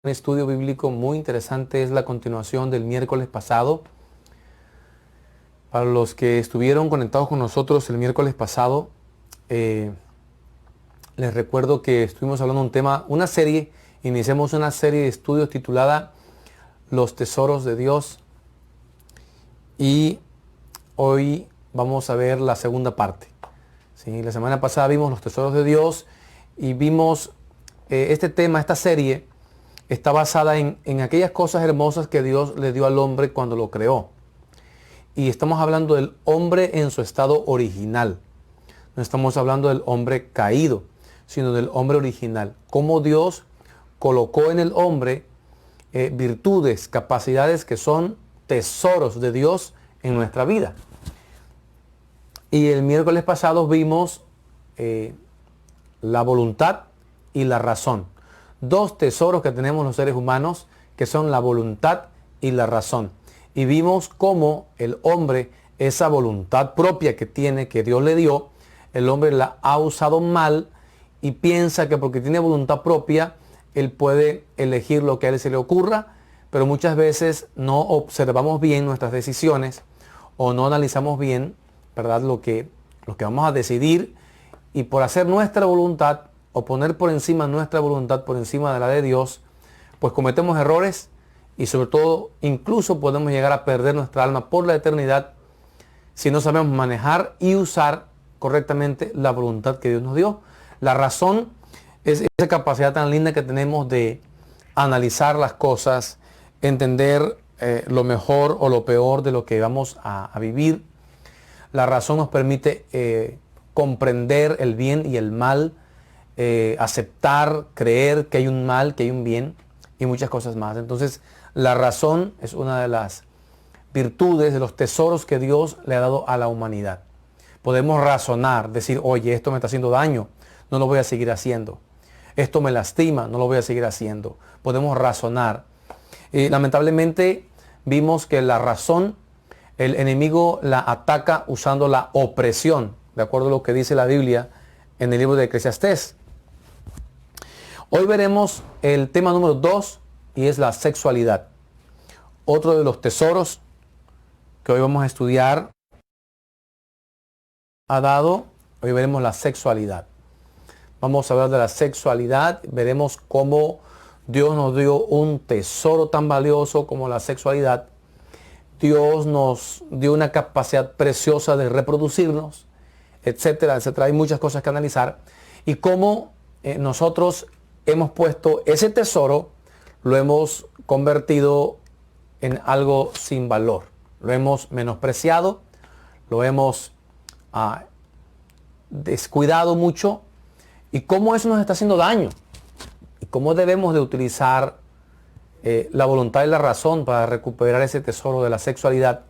Un estudio bíblico muy interesante, es la continuación del miércoles pasado. Para los que estuvieron conectados con nosotros el miércoles pasado, les recuerdo que estuvimos hablando de un tema, iniciamos una serie de estudios titulada Los tesoros de Dios, y hoy vamos a ver la segunda parte. ¿Sí? La semana pasada vimos los tesoros de Dios y vimos este tema, esta serie está basada en aquellas cosas hermosas que Dios le dio al hombre cuando lo creó. Y estamos hablando del hombre en su estado original. No estamos hablando del hombre caído, sino del hombre original. Cómo Dios colocó en el hombre virtudes, capacidades que son tesoros de Dios en nuestra vida. Y el miércoles pasado vimos la voluntad y la razón. Dos tesoros que tenemos los seres humanos, que son la voluntad y la razón. Y vimos cómo el hombre, esa voluntad propia que tiene, que Dios le dio, el hombre la ha usado mal y piensa que porque tiene voluntad propia, él puede elegir lo que a él se le ocurra, pero muchas veces no observamos bien nuestras decisiones o no analizamos bien, ¿verdad?, lo que vamos a decidir, y por hacer nuestra voluntad o poner por encima nuestra voluntad por encima de la de Dios, pues cometemos errores y sobre todo incluso podemos llegar a perder nuestra alma por la eternidad si no sabemos manejar y usar correctamente la voluntad que Dios nos dio. La razón es esa capacidad tan linda que tenemos de analizar las cosas, entender lo mejor o lo peor de lo que vamos a vivir. La razón nos permite comprender el bien y el mal, aceptar, creer que hay un mal, que hay un bien y muchas cosas más. Entonces, la razón es una de las virtudes, de los tesoros que Dios le ha dado a la humanidad. Podemos razonar, decir, oye, esto me está haciendo daño, no lo voy a seguir haciendo. Esto me lastima, no lo voy a seguir haciendo. Podemos razonar. Lamentablemente, vimos que la razón, el enemigo la ataca usando la opresión, de acuerdo a lo que dice la Biblia en el libro de Eclesiastés. Hoy veremos el tema número 2 y es la sexualidad. Otro de los tesoros que hoy vamos a estudiar hoy veremos la sexualidad. Vamos a hablar de la sexualidad, veremos cómo Dios nos dio un tesoro tan valioso como la sexualidad. Dios nos dio una capacidad preciosa de reproducirnos, etcétera, etcétera. Hay muchas cosas que analizar. Y cómo nosotros hemos puesto ese tesoro, lo hemos convertido en algo sin valor. Lo hemos menospreciado, lo hemos descuidado mucho. Y cómo eso nos está haciendo daño. Y cómo debemos de utilizar la voluntad y la razón para recuperar ese tesoro de la sexualidad,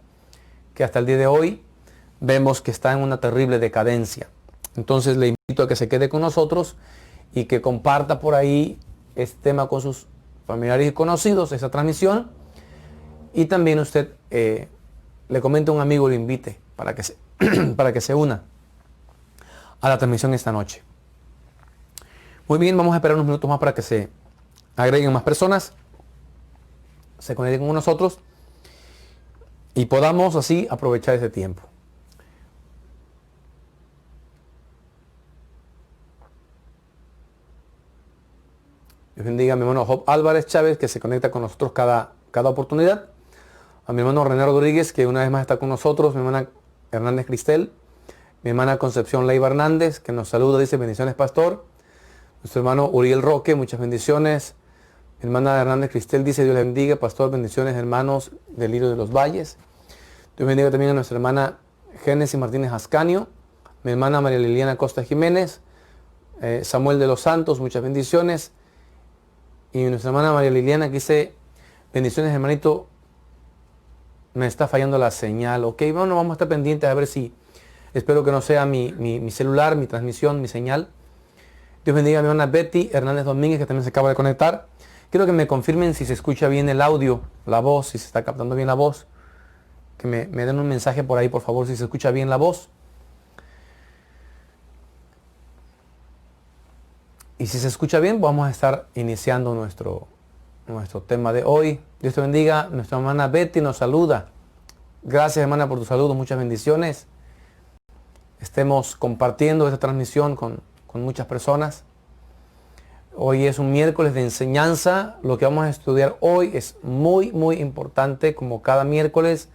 que hasta el día de hoy vemos que está en una terrible decadencia. Entonces le invito a que se quede con nosotros y que comparta por ahí este tema con sus familiares y conocidos, esa transmisión. Y también usted le comente a un amigo, le invite para que se una a la transmisión esta noche. Muy bien, vamos a esperar unos minutos más para que se agreguen más personas, se conecten con nosotros y podamos así aprovechar ese tiempo. Dios bendiga a mi hermano Job Álvarez Chávez, que se conecta con nosotros cada oportunidad. A mi hermano René Rodríguez, que una vez más está con nosotros. Mi hermana Hernández Cristel. Mi hermana Concepción Leiva Hernández, que nos saluda, dice bendiciones, pastor. Nuestro hermano Uriel Roque, muchas bendiciones. Mi hermana Hernández Cristel dice, Dios le bendiga, pastor, bendiciones, hermanos del Lirio de los Valles. Dios bendiga también a nuestra hermana Génesis Martínez Ascanio. Mi hermana María Liliana Costa Jiménez. Samuel de los Santos, muchas bendiciones. Y nuestra hermana María Liliana que dice, bendiciones, hermanito, me está fallando la señal. Ok, bueno, vamos a estar pendientes a ver si, espero que no sea mi celular, mi transmisión, mi señal. Dios bendiga a mi hermana Betty Hernández Domínguez, que también se acaba de conectar. Quiero que me confirmen si se escucha bien el audio, la voz, si se está captando bien la voz. Que me den un mensaje por ahí, por favor, si se escucha bien la voz. Y si se escucha bien, vamos a estar iniciando nuestro nuestro tema de hoy. Dios te bendiga. Nuestra hermana Betty nos saluda. Gracias, hermana, por tu saludo. Muchas bendiciones. Estemos compartiendo esta transmisión con muchas personas. Hoy es un miércoles de enseñanza. Lo que vamos a estudiar hoy es muy importante. Como cada miércoles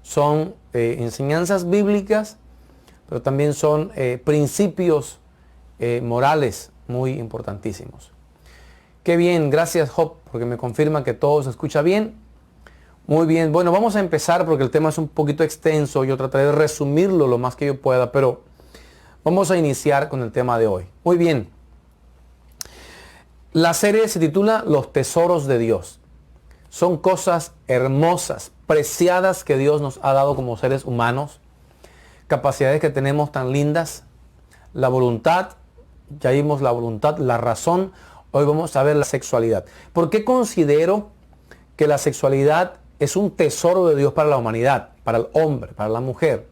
son enseñanzas bíblicas, pero también son principios morales muy importantísimos. Qué bien, gracias Job, porque me confirma que todo se escucha bien. Muy bien, bueno, vamos a empezar porque el tema es un poquito extenso. Yo trataré de resumirlo lo más que yo pueda, pero vamos a iniciar con el tema de hoy. Muy bien. La serie se titula Los tesoros de Dios. Son cosas hermosas, preciadas que Dios nos ha dado como seres humanos. Capacidades que tenemos tan lindas. La voluntad, ya vimos la voluntad, la razón. Hoy vamos a ver la sexualidad. ¿Por qué considero que la sexualidad es un tesoro de Dios para la humanidad, para el hombre, para la mujer?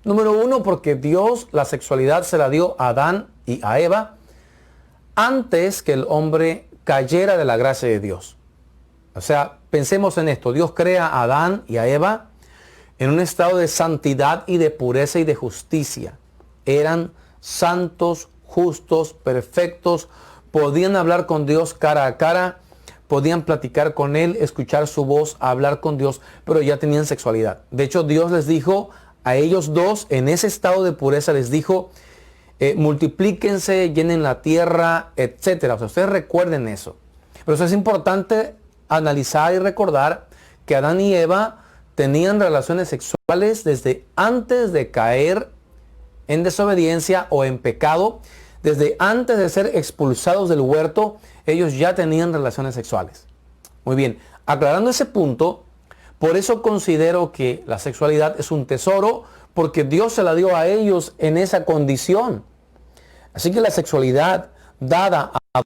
Número uno, porque Dios la sexualidad se la dio a Adán y a Eva antes que el hombre cayera de la gracia de Dios. O sea, pensemos en esto. Dios crea a Adán y a Eva en un estado de santidad y de pureza y de justicia. Eran santos, justos, perfectos, podían hablar con Dios cara a cara, podían platicar con Él, escuchar su voz, hablar con Dios, pero ya tenían sexualidad. De hecho, Dios les dijo a ellos dos, en ese estado de pureza, les dijo, multiplíquense, llenen la tierra, etc. O sea, ustedes recuerden eso. Pero eso es importante analizar y recordar que Adán y Eva tenían relaciones sexuales desde antes de caer en desobediencia o en pecado. Desde antes de ser expulsados del huerto, ellos ya tenían relaciones sexuales. Muy bien, aclarando ese punto, por eso considero que la sexualidad es un tesoro, porque Dios se la dio a ellos en esa condición. Así que la sexualidad dada a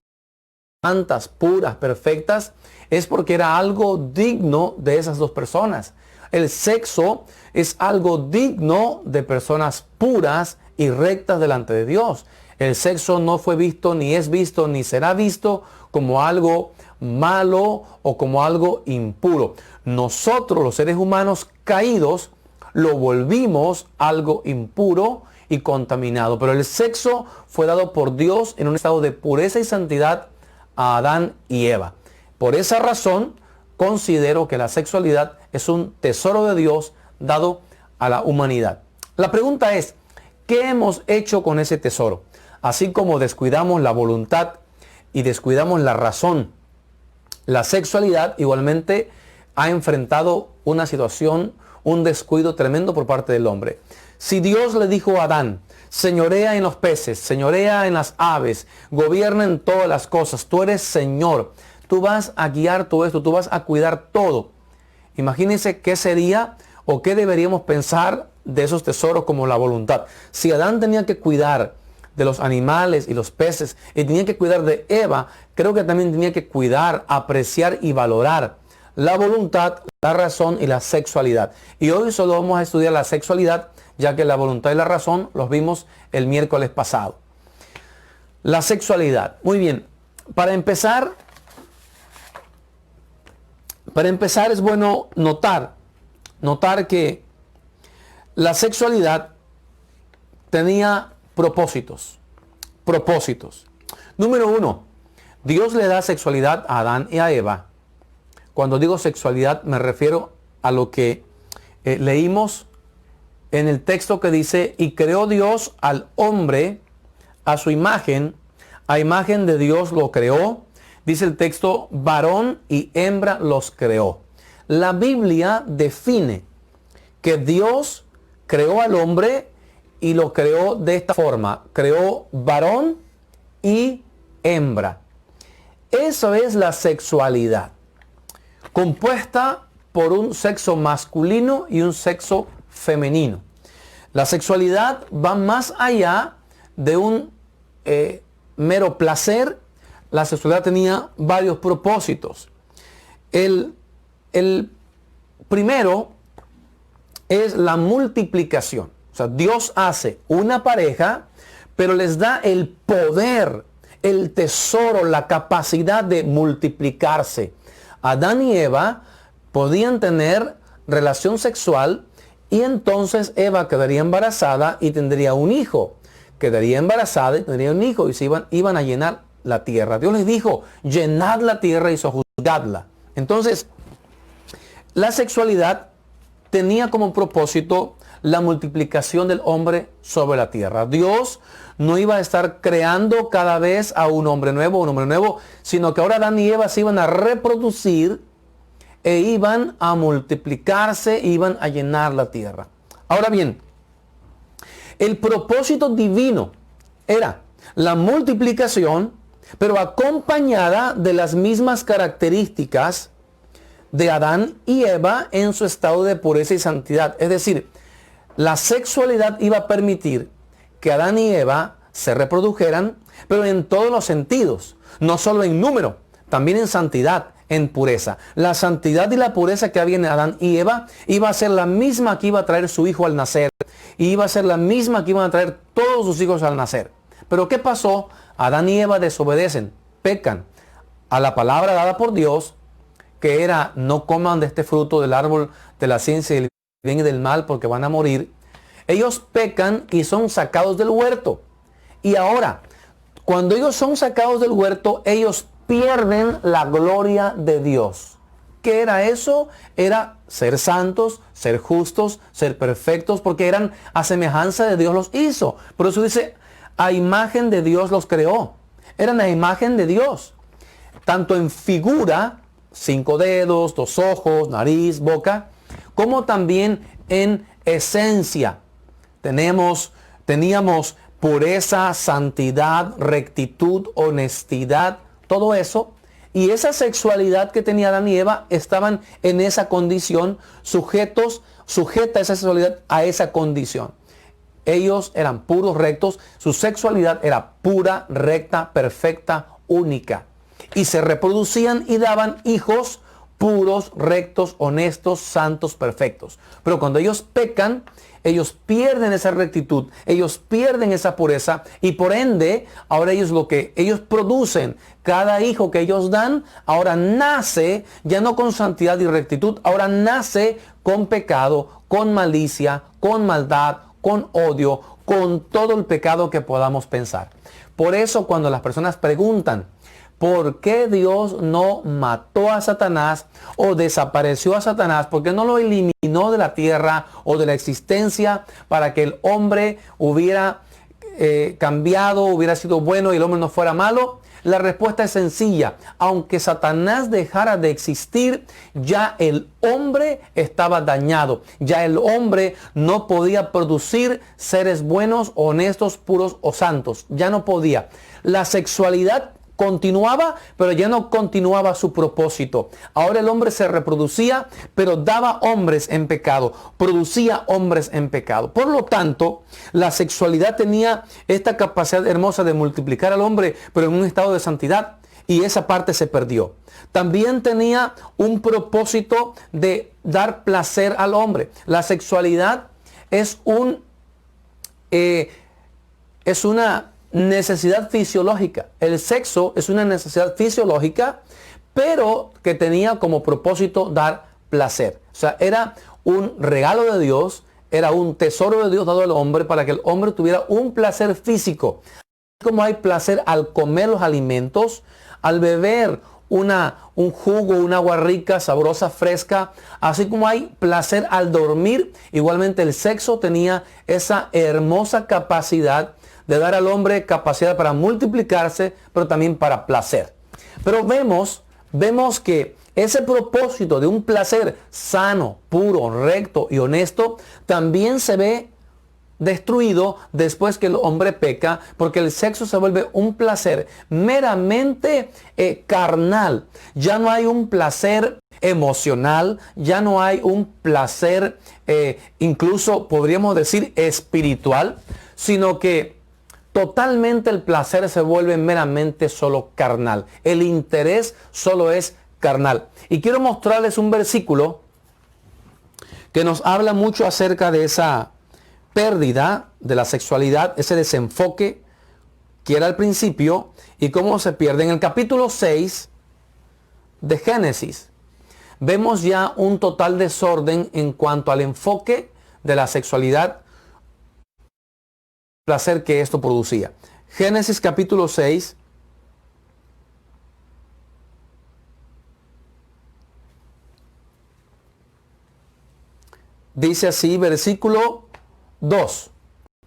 santas, puras, perfectas, es porque era algo digno de esas dos personas. El sexo es algo digno de personas puras y rectas delante de Dios. El sexo no fue visto, ni es visto, ni será visto como algo malo o como algo impuro. Nosotros, los seres humanos caídos, lo volvimos algo impuro y contaminado. Pero el sexo fue dado por Dios en un estado de pureza y santidad a Adán y Eva. Por esa razón, considero que la sexualidad es un tesoro de Dios dado a la humanidad. La pregunta es, ¿qué hemos hecho con ese tesoro? Así como descuidamos la voluntad y descuidamos la razón, la sexualidad igualmente ha enfrentado una situación, un descuido tremendo por parte del hombre. Si Dios le dijo a Adán, señorea en los peces, señorea en las aves, gobierna en todas las cosas, tú eres Señor, tú vas a guiar todo esto, tú vas a cuidar todo. Imagínense qué sería o qué deberíamos pensar de esos tesoros como la voluntad. Si Adán tenía que cuidar de los animales y los peces y tenía que cuidar de Eva, creo que también tenía que cuidar, apreciar y valorar la voluntad, la razón y la sexualidad. Y hoy solo vamos a estudiar la sexualidad, ya que la voluntad y la razón los vimos el miércoles pasado. La sexualidad. Muy bien. Para empezar es bueno notar que la sexualidad tenía propósitos. Número uno, Dios le da sexualidad a Adán y a Eva. Cuando digo sexualidad me refiero a lo que leímos en el texto que dice, y creó Dios al hombre a su imagen, a imagen de Dios lo creó. Dice el texto, varón y hembra los creó. La Biblia define que Dios creó al hombre y lo creó de esta forma. Creó varón y hembra. Eso es la sexualidad, compuesta por un sexo masculino y un sexo femenino. La sexualidad va más allá de un mero placer. La sexualidad tenía varios propósitos. El primero es la multiplicación. O sea, Dios hace una pareja, pero les da el poder, el tesoro, la capacidad de multiplicarse. Adán y Eva podían tener relación sexual y entonces Eva quedaría embarazada y tendría un hijo. Quedaría embarazada y tendría un hijo y se iban a llenar la tierra. Dios les dijo, llenad la tierra y sojuzgadla. Entonces, la sexualidad tenía como propósito la multiplicación del hombre sobre la tierra. Dios no iba a estar creando cada vez a un hombre nuevo, sino que ahora Adán y Eva se iban a reproducir e iban a multiplicarse, iban a llenar la tierra. Ahora bien, el propósito divino era la multiplicación, pero acompañada de las mismas características de Adán y Eva en su estado de pureza y santidad. Es decir, la sexualidad iba a permitir que Adán y Eva se reprodujeran, pero en todos los sentidos, no solo en número, también en santidad, en pureza. La santidad y la pureza que había en Adán y Eva iba a ser la misma que iba a traer su hijo al nacer, y iba a ser la misma que iban a traer todos sus hijos al nacer. Pero ¿qué pasó? Adán y Eva desobedecen, pecan a la palabra dada por Dios, que era no coman de este fruto del árbol de la ciencia del bien y del mal porque van a morir. Ellos pecan y son sacados del huerto. Y ahora, cuando ellos son sacados del huerto, ellos pierden la gloria de Dios. ¿Qué era eso? Era ser santos, ser justos, ser perfectos, porque eran a semejanza de Dios los hizo. Por eso dice, a imagen de Dios los creó. Eran a imagen de Dios. Tanto en figura, 5 dedos, 2 ojos, nariz, boca, como también en esencia. Teníamos pureza, santidad, rectitud, honestidad, todo eso. Y esa sexualidad que tenía Adán y Eva estaban en esa condición, sujeta esa sexualidad a esa condición. Ellos eran puros, rectos, su sexualidad era pura, recta, perfecta, única. Y se reproducían y daban hijos puros, rectos, honestos, santos, perfectos. Pero cuando ellos pecan, ellos pierden esa rectitud, ellos pierden esa pureza y por ende, ahora lo que ellos producen, cada hijo que ellos dan, ahora nace ya no con santidad y rectitud, ahora nace con pecado, con malicia, con maldad, con odio, con todo el pecado que podamos pensar. Por eso cuando las personas preguntan, ¿por qué Dios no mató a Satanás o desapareció a Satanás? ¿Por qué no lo eliminó de la tierra o de la existencia para que el hombre hubiera cambiado, hubiera sido bueno y el hombre no fuera malo? La respuesta es sencilla. Aunque Satanás dejara de existir, ya el hombre estaba dañado. Ya el hombre no podía producir seres buenos, honestos, puros o santos. Ya no podía. La sexualidad continuaba, pero ya no continuaba su propósito. Ahora el hombre se reproducía, pero daba hombres en pecado, producía hombres en pecado. Por lo tanto, la sexualidad tenía esta capacidad hermosa de multiplicar al hombre, pero en un estado de santidad, y esa parte se perdió. También tenía un propósito de dar placer al hombre. La sexualidad es una necesidad fisiológica. El sexo es una necesidad fisiológica, pero que tenía como propósito dar placer. O sea, era un regalo de Dios, era un tesoro de Dios dado al hombre para que el hombre tuviera un placer físico. Como hay placer al comer los alimentos, al beber un jugo, un agua rica, sabrosa, fresca, así como hay placer al dormir, igualmente el sexo tenía esa hermosa capacidad de dar al hombre capacidad para multiplicarse, pero también para placer. Pero vemos que ese propósito de un placer sano, puro, recto y honesto, también se ve destruido después que el hombre peca, porque el sexo se vuelve un placer meramente carnal. Ya no hay un placer emocional, ya no hay un placer incluso podríamos decir espiritual, sino que totalmente el placer se vuelve meramente solo carnal. El interés solo es carnal. Y quiero mostrarles un versículo que nos habla mucho acerca de esa pérdida de la sexualidad, ese desenfoque que era al principio y cómo se pierde. En el capítulo 6 de Génesis, vemos ya un total desorden en cuanto al enfoque de la sexualidad, el placer que esto producía. Génesis capítulo 6. Dice así, versículo 2.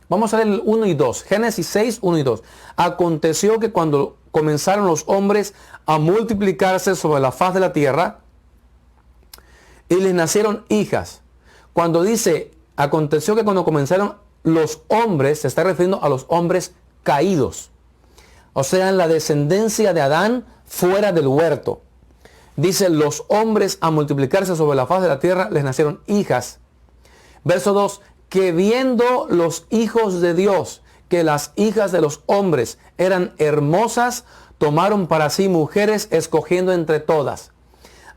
Vamos a leer el 1 y 2. Génesis 6, 1 y 2. Aconteció que cuando comenzaron los hombres a multiplicarse sobre la faz de la tierra, y les nacieron hijas. Cuando dice, aconteció que cuando comenzaron los hombres, se está refiriendo a los hombres caídos. O sea, la descendencia de Adán fuera del huerto. Dice, los hombres a multiplicarse sobre la faz de la tierra, les nacieron hijas. Verso 2, que viendo los hijos de Dios, que las hijas de los hombres eran hermosas, tomaron para sí mujeres, escogiendo entre todas.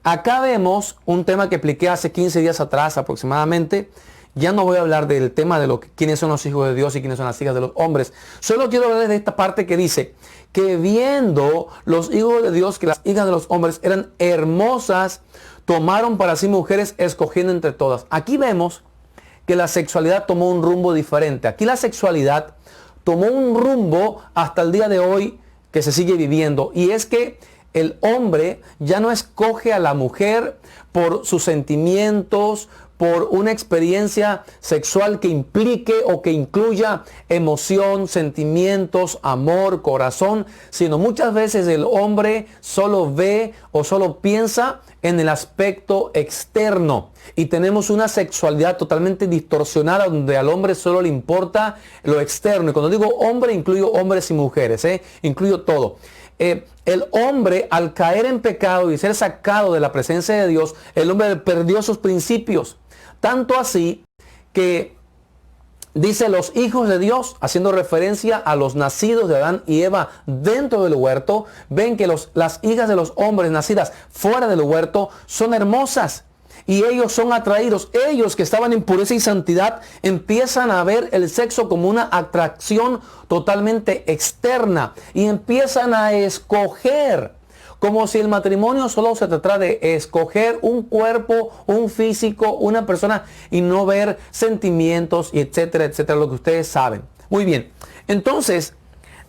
Acá vemos un tema que expliqué hace 15 días atrás aproximadamente. Ya no voy a hablar del tema de quiénes son los hijos de Dios y quiénes son las hijas de los hombres. Solo quiero hablar de esta parte que dice que viendo los hijos de Dios, que las hijas de los hombres eran hermosas, tomaron para sí mujeres, escogiendo entre todas. Aquí vemos que la sexualidad tomó un rumbo diferente. Aquí la sexualidad tomó un rumbo hasta el día de hoy que se sigue viviendo. Y es que el hombre ya no escoge a la mujer por sus sentimientos, por una experiencia sexual que implique o que incluya emoción, sentimientos, amor, corazón, sino muchas veces el hombre solo ve o solo piensa en el aspecto externo. Y tenemos una sexualidad totalmente distorsionada donde al hombre solo le importa lo externo. Y cuando digo hombre, incluyo hombres y mujeres, incluyo todo. El hombre, al caer en pecado y ser sacado de la presencia de Dios, el hombre perdió sus principios. Tanto así que dice los hijos de Dios, haciendo referencia a los nacidos de Adán y Eva dentro del huerto, ven que las hijas de los hombres nacidas fuera del huerto son hermosas. Y ellos son atraídos. Ellos que estaban en pureza y santidad empiezan a ver el sexo como una atracción totalmente externa. Y empiezan a escoger. Como si el matrimonio solo se tratara de escoger un cuerpo, un físico, una persona y no ver sentimientos y etcétera, etcétera, lo que ustedes saben. Muy bien. Entonces,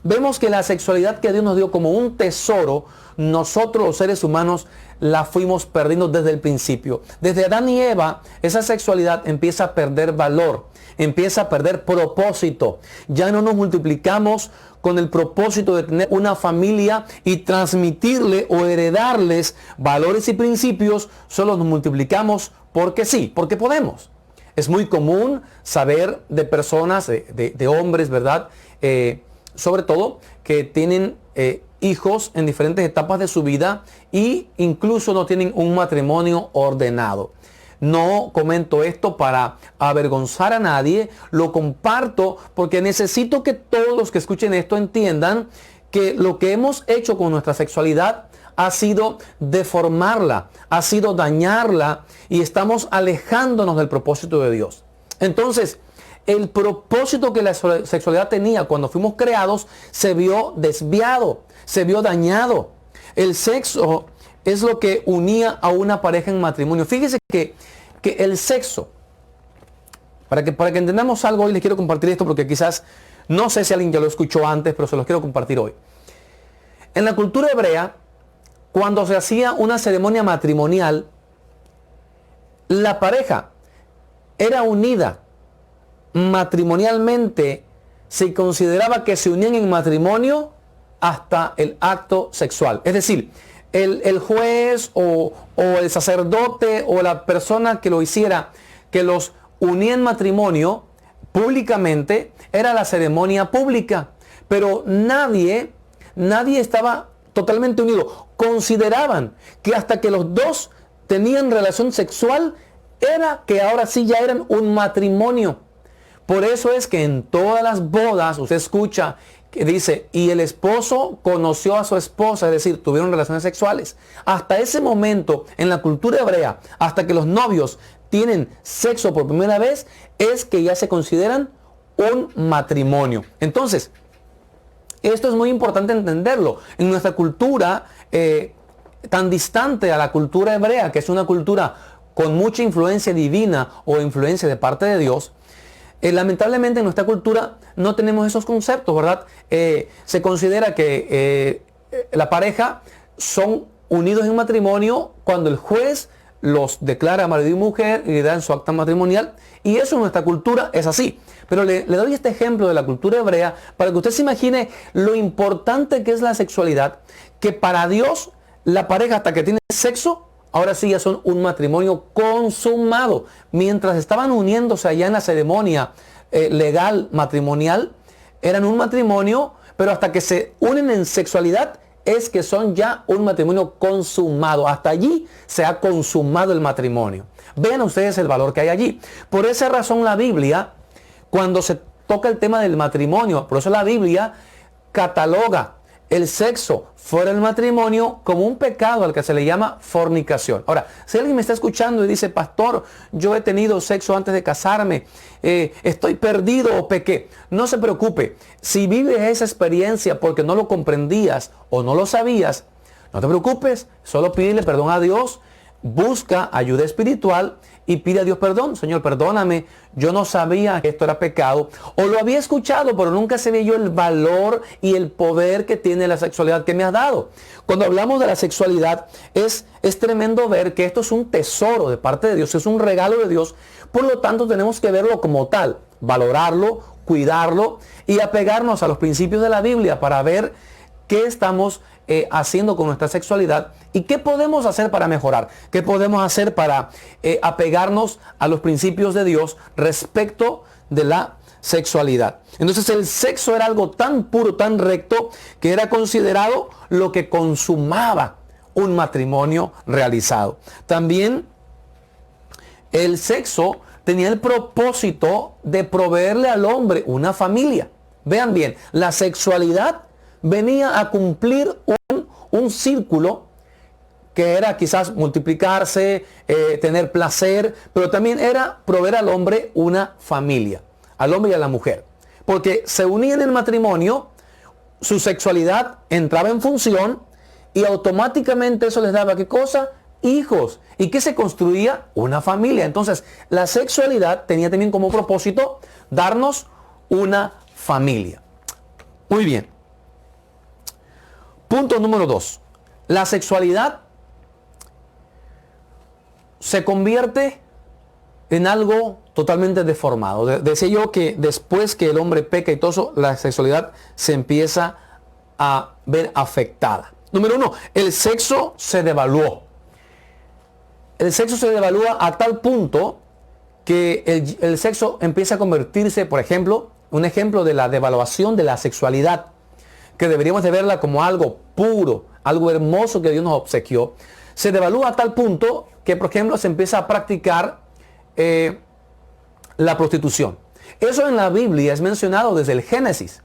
vemos que la sexualidad que Dios nos dio como un tesoro, nosotros los seres humanos la fuimos perdiendo desde el principio. Desde Adán y Eva, esa sexualidad empieza a perder valor, empieza a perder propósito. Ya no nos multiplicamos con el propósito de tener una familia y transmitirle o heredarles valores y principios. Solo nos multiplicamos porque sí, porque podemos. Es muy común saber de personas, de hombres, ¿verdad? Sobre todo que tienen hijos en diferentes etapas de su vida e incluso no tienen un matrimonio ordenado. No comento esto para avergonzar a nadie, lo comparto porque necesito que todos los que escuchen esto entiendan que lo que hemos hecho con nuestra sexualidad ha sido deformarla, ha sido dañarla y estamos alejándonos del propósito de Dios. Entonces, el propósito que la sexualidad tenía cuando fuimos creados se vio desviado, se vio dañado. El sexo es lo que unía a una pareja en matrimonio. Fíjese que el sexo, para que entendamos algo, hoy les quiero compartir esto porque quizás, no sé si alguien ya lo escuchó antes, pero se los quiero compartir hoy. En la cultura hebrea, cuando se hacía una ceremonia matrimonial, la pareja era unida matrimonialmente, se consideraba que se unían en matrimonio hasta el acto sexual. Es decir, el juez o el sacerdote o la persona que lo hiciera, que los unía en matrimonio públicamente, era la ceremonia pública. Pero nadie estaba totalmente unido. Consideraban que hasta que los dos tenían relación sexual, era que ahora sí ya eran un matrimonio. Por eso es que en todas las bodas usted escucha que dice, y el esposo conoció a su esposa, es decir, tuvieron relaciones sexuales. Hasta ese momento, en la cultura hebrea, hasta que los novios tienen sexo por primera vez, es que ya se consideran un matrimonio. Entonces, esto es muy importante entenderlo. En nuestra cultura, tan distante a la cultura hebrea, que es una cultura con mucha influencia divina o influencia de parte de Dios. Lamentablemente en nuestra cultura no tenemos esos conceptos, ¿verdad? Se considera que la pareja son unidos en matrimonio cuando el juez los declara marido y mujer y le dan su acta matrimonial, y eso en nuestra cultura es así. Pero le doy este ejemplo de la cultura hebrea para que usted se imagine lo importante que es la sexualidad, que para Dios la pareja, hasta que tiene sexo, ahora sí ya son un matrimonio consumado. Mientras estaban uniéndose allá en la ceremonia legal matrimonial, eran un matrimonio, pero hasta que se unen en sexualidad es que son ya un matrimonio consumado. Hasta allí se ha consumado el matrimonio. Vean ustedes el valor que hay allí. Por esa razón la Biblia, cuando se toca el tema del matrimonio, por eso la Biblia cataloga el sexo fuera del matrimonio como un pecado al que se le llama fornicación. Ahora, si alguien me está escuchando y dice, pastor, yo he tenido sexo antes de casarme, estoy perdido o pequé, no se preocupe. Si vives esa experiencia porque no lo comprendías o no lo sabías, no te preocupes, solo pídele perdón a Dios, busca ayuda espiritual y pide a Dios perdón. Señor, perdóname, yo no sabía que esto era pecado, o lo había escuchado, pero nunca se veía el valor y el poder que tiene la sexualidad que me has dado. Cuando hablamos de la sexualidad, es tremendo ver que esto es un tesoro de parte de Dios, es un regalo de Dios. Por lo tanto, tenemos que verlo como tal, valorarlo, cuidarlo y apegarnos a los principios de la Biblia para ver qué estamos haciendo con nuestra sexualidad y qué podemos hacer para mejorar, qué podemos hacer para apegarnos a los principios de Dios respecto de la sexualidad. Entonces el sexo era algo tan puro, tan recto, que era considerado lo que consumaba un matrimonio realizado. También el sexo tenía el propósito de proveerle al hombre una familia. Vean bien, la sexualidad venía a cumplir un círculo que era quizás multiplicarse, tener placer, pero también era proveer al hombre una familia, al hombre y a la mujer. Porque se unían en el matrimonio, su sexualidad entraba en función y automáticamente eso les daba, ¿qué cosa? Hijos. ¿Y qué se construía? Una familia. Entonces, la sexualidad tenía también como propósito darnos una familia. Muy bien. Punto número 2. La sexualidad se convierte en algo totalmente deformado. Decía yo que después que el hombre peca y todo eso, la sexualidad se empieza a ver afectada. Número 1, el sexo se devaluó. El sexo se devalúa a tal punto que el sexo empieza a convertirse, por ejemplo, un ejemplo de la devaluación de la sexualidad, que deberíamos de verla como algo puro, algo hermoso que Dios nos obsequió, se devalúa a tal punto que, por ejemplo, se empieza a practicar la prostitución. Eso en la Biblia es mencionado desde el Génesis.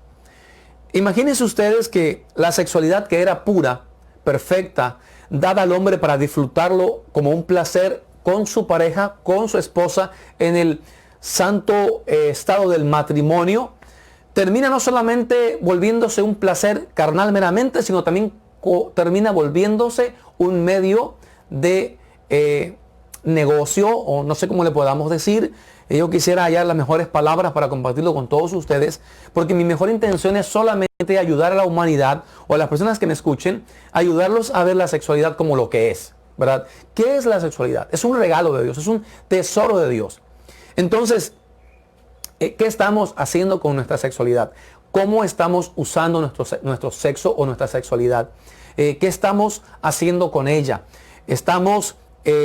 Imagínense ustedes que la sexualidad, que era pura, perfecta, dada al hombre para disfrutarlo como un placer con su pareja, con su esposa, en el santo estado del matrimonio, termina no solamente volviéndose un placer carnal meramente, sino también termina volviéndose un medio de negocio, o no sé cómo le podamos decir. Yo quisiera hallar las mejores palabras para compartirlo con todos ustedes, porque mi mejor intención es solamente ayudar a la humanidad o a las personas que me escuchen, ayudarlos a ver la sexualidad como lo que es, ¿verdad? ¿Qué es la sexualidad? Es un regalo de Dios, es un tesoro de Dios. Entonces, ¿qué estamos haciendo con nuestra sexualidad? ¿Cómo estamos usando nuestro sexo o nuestra sexualidad? ¿Qué estamos haciendo con ella? ¿Estamos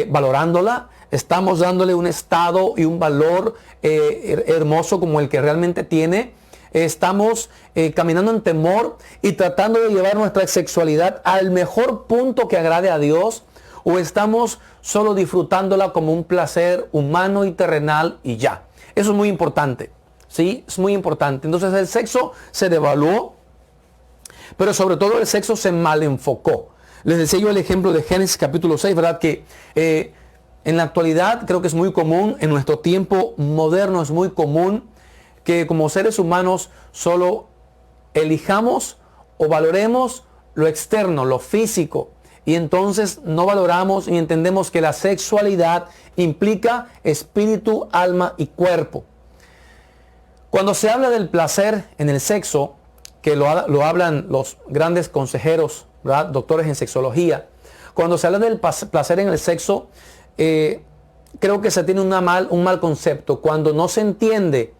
valorándola? ¿Estamos dándole un estado y un valor hermoso como el que realmente tiene? ¿Estamos caminando en temor y tratando de llevar nuestra sexualidad al mejor punto que agrade a Dios? ¿O estamos solo disfrutándola como un placer humano y terrenal y ya? Eso es muy importante, ¿sí? Es muy importante. Entonces el sexo se devaluó, pero sobre todo el sexo se malenfocó. Les decía yo el ejemplo de Génesis capítulo 6, ¿verdad? Que en la actualidad creo que es muy común, en nuestro tiempo moderno es muy común que como seres humanos solo elijamos o valoremos lo externo, lo físico, y entonces no valoramos y entendemos que la sexualidad implica espíritu, alma y cuerpo. Cuando se habla del placer en el sexo, que lo hablan los grandes consejeros, ¿verdad?, doctores en sexología, cuando se habla del placer en el sexo, creo que se tiene un mal concepto cuando no se entiende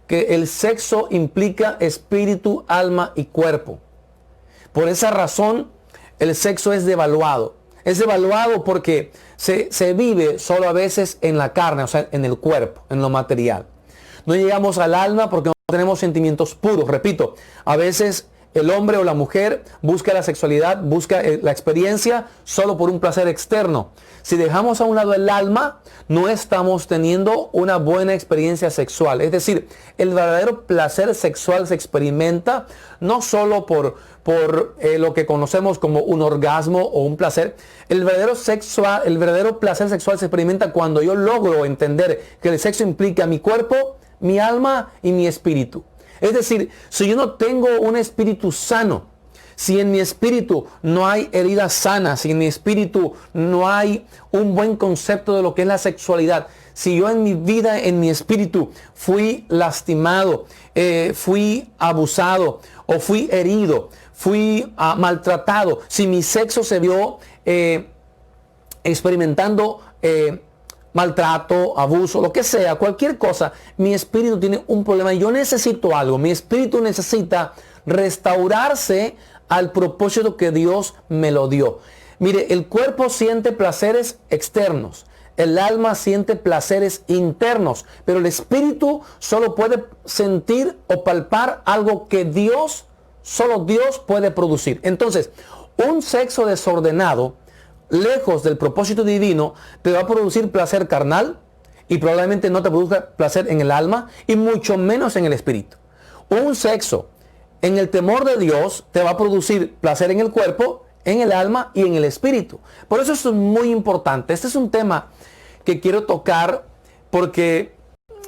que el sexo implica espíritu, alma y cuerpo. Por esa razón, el sexo es devaluado. Es devaluado porque se vive solo a veces en la carne, o sea, en el cuerpo, en lo material. No llegamos al alma porque no tenemos sentimientos puros. Repito, a veces el hombre o la mujer busca la sexualidad, busca la experiencia solo por un placer externo. Si dejamos a un lado el alma, no estamos teniendo una buena experiencia sexual. Es decir, el verdadero placer sexual se experimenta no solo por lo que conocemos como un orgasmo o un placer. El verdadero placer sexual se experimenta cuando yo logro entender que el sexo implica mi cuerpo, mi alma y mi espíritu. Es decir, si yo no tengo un espíritu sano, si en mi espíritu no hay heridas sanas, si en mi espíritu no hay un buen concepto de lo que es la sexualidad, si yo en mi vida, en mi espíritu, fui lastimado, fui abusado o fui herido, fui maltratado, si mi sexo se vio experimentando maltrato, abuso, lo que sea, cualquier cosa, mi espíritu tiene un problema. Yo necesito algo. Mi espíritu necesita restaurarse al propósito que Dios me lo dio. Mire, el cuerpo siente placeres externos. El alma siente placeres internos. Pero el espíritu solo puede sentir o palpar algo que solo Dios puede producir. Entonces, un sexo desordenado, lejos del propósito divino, te va a producir placer carnal y probablemente no te produzca placer en el alma y mucho menos en el espíritu. Un sexo en el temor de Dios te va a producir placer en el cuerpo, en el alma y en el espíritu. Por eso esto es muy importante. Este es un tema que quiero tocar porque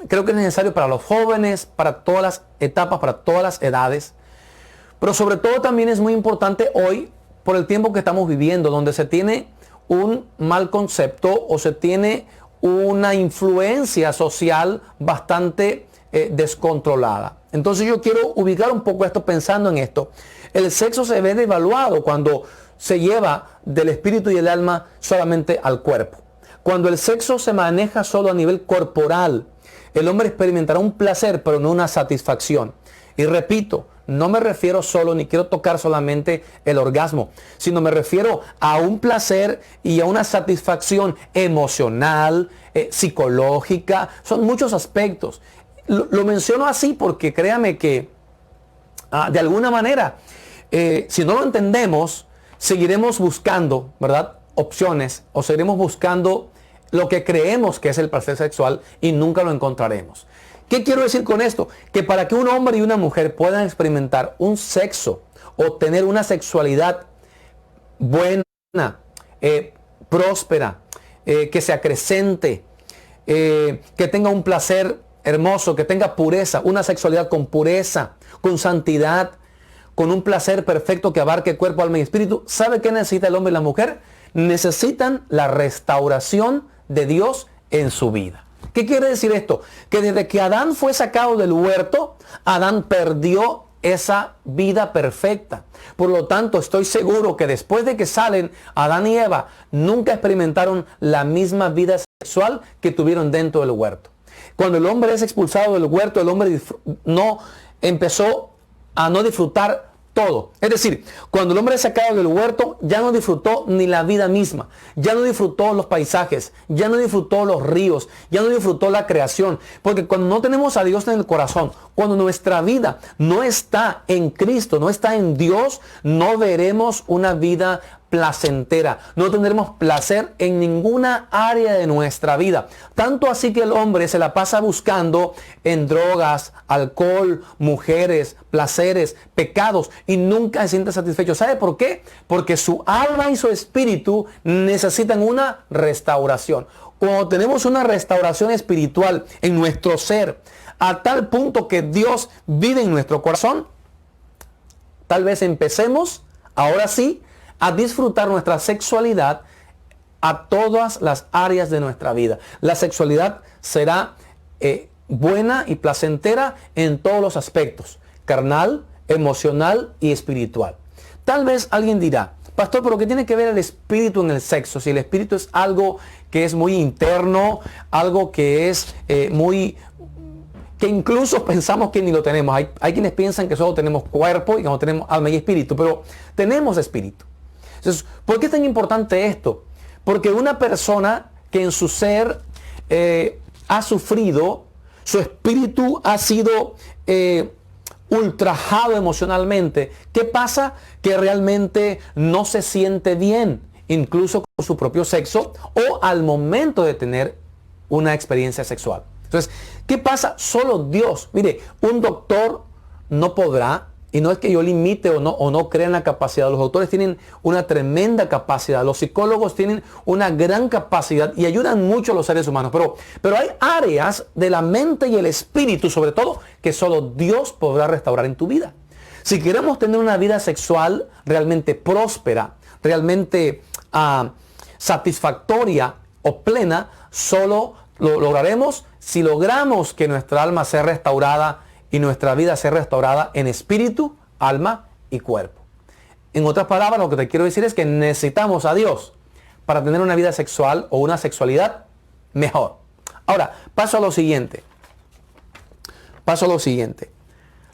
creo que es necesario para los jóvenes, para todas las etapas, para todas las edades. Pero sobre todo también es muy importante hoy por el tiempo que estamos viviendo, donde se tiene un mal concepto o se tiene una influencia social bastante descontrolada. Entonces yo quiero ubicar un poco esto pensando en esto. El sexo se ve devaluado cuando se lleva del espíritu y el alma solamente al cuerpo. Cuando el sexo se maneja solo a nivel corporal, el hombre experimentará un placer pero no una satisfacción. Y repito, no me refiero solo, ni quiero tocar solamente el orgasmo, sino me refiero a un placer y a una satisfacción emocional, psicológica. Son muchos aspectos. Lo menciono así porque créame que de alguna manera, si no lo entendemos, seguiremos buscando, ¿verdad?, opciones, o seguiremos buscando lo que creemos que es el placer sexual y nunca lo encontraremos. ¿Qué quiero decir con esto? Que para que un hombre y una mujer puedan experimentar un sexo o tener una sexualidad buena, próspera, que se acrecente, que tenga un placer hermoso, que tenga pureza, una sexualidad con pureza, con santidad, con un placer perfecto que abarque cuerpo, alma y espíritu, ¿sabe qué necesita el hombre y la mujer? Necesitan la restauración de Dios en su vida. ¿Qué quiere decir esto? Que desde que Adán fue sacado del huerto, Adán perdió esa vida perfecta. Por lo tanto, estoy seguro que después de que salen Adán y Eva, nunca experimentaron la misma vida sexual que tuvieron dentro del huerto. Cuando el hombre es expulsado del huerto, el hombre empezó a no disfrutar todo. Es decir, cuando el hombre es sacado del huerto, ya no disfrutó ni la vida misma, ya no disfrutó los paisajes, ya no disfrutó los ríos, ya no disfrutó la creación. Porque cuando no tenemos a Dios en el corazón, cuando nuestra vida no está en Cristo, no está en Dios, no veremos una vida placentera, no tendremos placer en ninguna área de nuestra vida. Tanto así que el hombre se la pasa buscando en drogas, alcohol, mujeres, placeres, pecados y nunca se siente satisfecho. ¿Sabe por qué? Porque su alma y su espíritu necesitan una restauración. Cuando tenemos una restauración espiritual en nuestro ser, a tal punto que Dios vive en nuestro corazón, tal vez empecemos, ahora sí, a disfrutar nuestra sexualidad a todas las áreas de nuestra vida. La sexualidad será buena y placentera en todos los aspectos, carnal, emocional y espiritual. Tal vez alguien dirá, pastor, ¿pero qué tiene que ver el espíritu en el sexo? Si el espíritu es algo que es muy interno, algo que es que incluso pensamos que ni lo tenemos. Hay quienes piensan que solo tenemos cuerpo y que no tenemos alma y espíritu, pero tenemos espíritu. Entonces, ¿por qué es tan importante esto? Porque una persona que en su ser ha sufrido, su espíritu ha sido ultrajado emocionalmente, ¿qué pasa? Que realmente no se siente bien, incluso con su propio sexo o al momento de tener una experiencia sexual. Entonces, ¿qué pasa? Solo Dios. Mire, un doctor no podrá, y no es que yo limite o no crea en la capacidad. Los doctores tienen una tremenda capacidad. Los psicólogos tienen una gran capacidad y ayudan mucho a los seres humanos. Pero hay áreas de la mente y el espíritu, sobre todo, que solo Dios podrá restaurar en tu vida. Si queremos tener una vida sexual realmente próspera, realmente satisfactoria o plena, solo lo lograremos si logramos que nuestra alma sea restaurada y nuestra vida sea restaurada en espíritu, alma y cuerpo. En otras palabras, lo que te quiero decir es que necesitamos a Dios para tener una vida sexual o una sexualidad mejor. Ahora, paso a lo siguiente.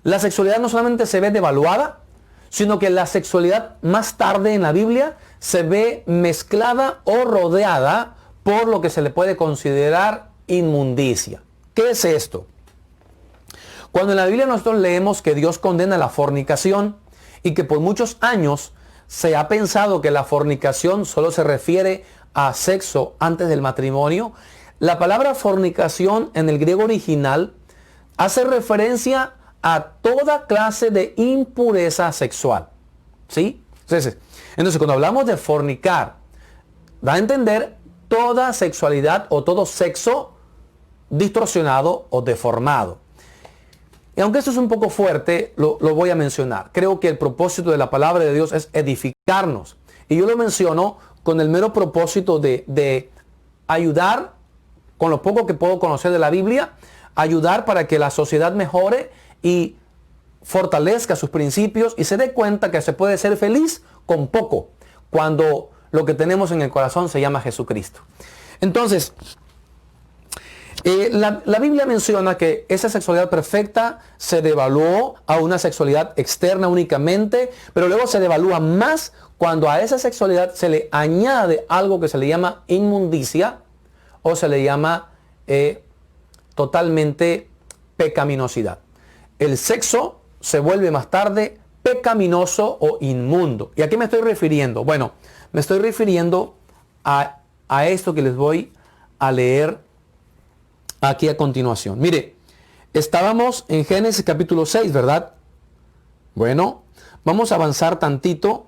La sexualidad no solamente se ve devaluada, sino que la sexualidad más tarde en la Biblia se ve mezclada o rodeada por lo que se le puede considerar inmundicia. ¿Qué es esto? Cuando en la Biblia nosotros leemos que Dios condena la fornicación y que por muchos años se ha pensado que la fornicación solo se refiere a sexo antes del matrimonio, la palabra fornicación en el griego original hace referencia a toda clase de impureza sexual. ¿Sí? Entonces, cuando hablamos de fornicar, da a entender toda sexualidad o todo sexo distorsionado o deformado. Y aunque esto es un poco fuerte, lo voy a mencionar. Creo que el propósito de la palabra de Dios es edificarnos. Y yo lo menciono con el mero propósito de ayudar, con lo poco que puedo conocer de la Biblia, ayudar para que la sociedad mejore y fortalezca sus principios y se dé cuenta que se puede ser feliz con poco, cuando lo que tenemos en el corazón se llama Jesucristo. Entonces, la Biblia menciona que esa sexualidad perfecta se devaluó a una sexualidad externa únicamente, pero luego se devalúa más cuando a esa sexualidad se le añade algo que se le llama inmundicia o se le llama totalmente pecaminosidad. El sexo se vuelve más tarde pecaminoso o inmundo. ¿Y a qué me estoy refiriendo? Bueno, me estoy refiriendo a esto que les voy a leer aquí a continuación. Mire, estábamos en Génesis capítulo 6, ¿verdad? Bueno, vamos a avanzar tantito.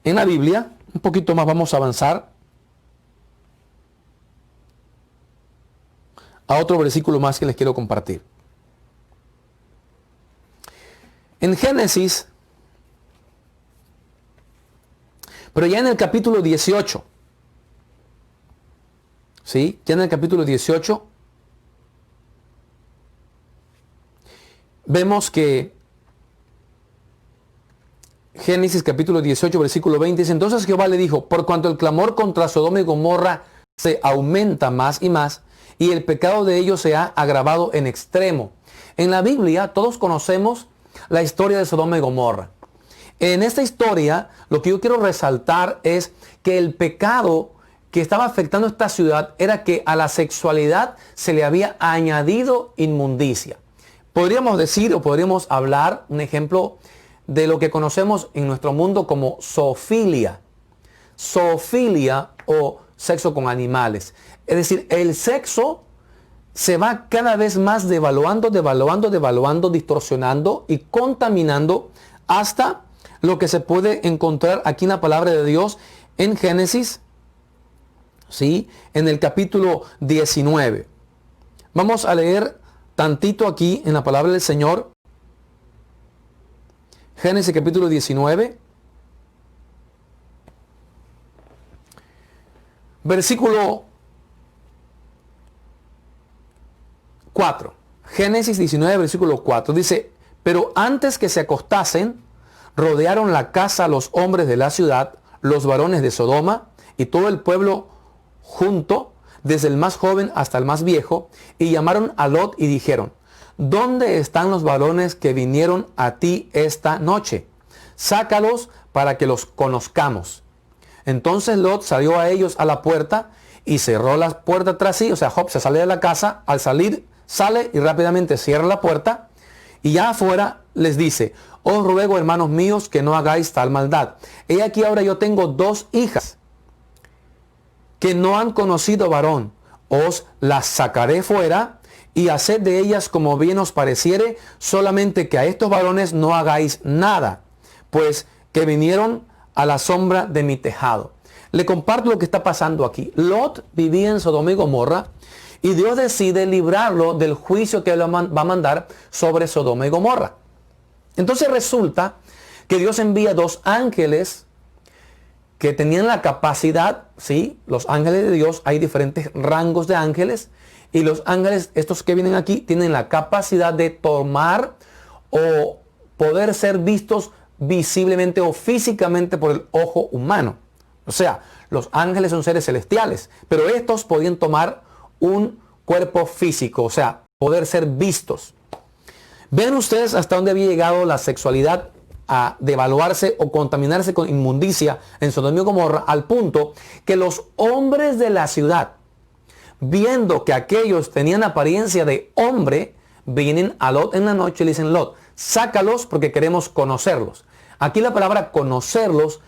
En la Biblia, un poquito más vamos a avanzar a otro versículo más que les quiero compartir. En Génesis, pero ya en el capítulo 18, ¿sí? Ya en el capítulo 18, vemos que Génesis capítulo 18, versículo 20 dice, entonces Jehová le dijo, por cuanto el clamor contra Sodoma y Gomorra se aumenta más y más, y el pecado de ellos se ha agravado en extremo. En la Biblia todos conocemos la historia de Sodoma y Gomorra. En esta historia, lo que yo quiero resaltar es que el pecado que estaba afectando a esta ciudad era que a la sexualidad se le había añadido inmundicia. Podríamos decir o podríamos hablar, un ejemplo, de lo que conocemos en nuestro mundo como zoofilia. Zoofilia o sexo con animales. Es decir, el sexo se va cada vez más devaluando, distorsionando y contaminando hasta lo que se puede encontrar aquí en la palabra de Dios en Génesis, ¿sí? En el capítulo 19. Vamos a leer tantito aquí en la palabra del Señor. Génesis capítulo 19. Versículo 4. Génesis 19, versículo 4. Dice, pero antes que se acostasen, rodearon la casa los hombres de la ciudad, los varones de Sodoma y todo el pueblo junto, desde el más joven hasta el más viejo, y llamaron a Lot y dijeron, ¿dónde están los varones que vinieron a ti esta noche? Sácalos para que los conozcamos. Entonces Lot salió a ellos a la puerta y cerró la puerta tras sí. O sea, Job se sale de la casa, al salir sale y rápidamente cierra la puerta y ya afuera les dice, os ruego, hermanos míos, que no hagáis tal maldad. He aquí ahora yo tengo 2 hijas que no han conocido varón. Os las sacaré fuera y haced de ellas como bien os pareciere, solamente que a estos varones no hagáis nada, pues que vinieron a la sombra de mi tejado. Le comparto lo que está pasando aquí. Lot vivía en Sodoma y Gomorra y Dios decide librarlo del juicio que él va a mandar sobre Sodoma y Gomorra. Entonces resulta que Dios envía 2 ángeles que tenían la capacidad, ¿sí? Los ángeles de Dios, hay diferentes rangos de ángeles, y los ángeles, estos que vienen aquí, tienen la capacidad de tomar o poder ser vistos visiblemente o físicamente por el ojo humano. O sea, los ángeles son seres celestiales, pero estos podían tomar un cuerpo físico, o sea, poder ser vistos. Vean ustedes hasta dónde había llegado la sexualidad a devaluarse o contaminarse con inmundicia en Sodoma y Gomorra, al punto que los hombres de la ciudad, viendo que aquellos tenían apariencia de hombre, vienen a Lot en la noche y le dicen, Lot, sácalos porque queremos conocerlos. Aquí la palabra conocerlos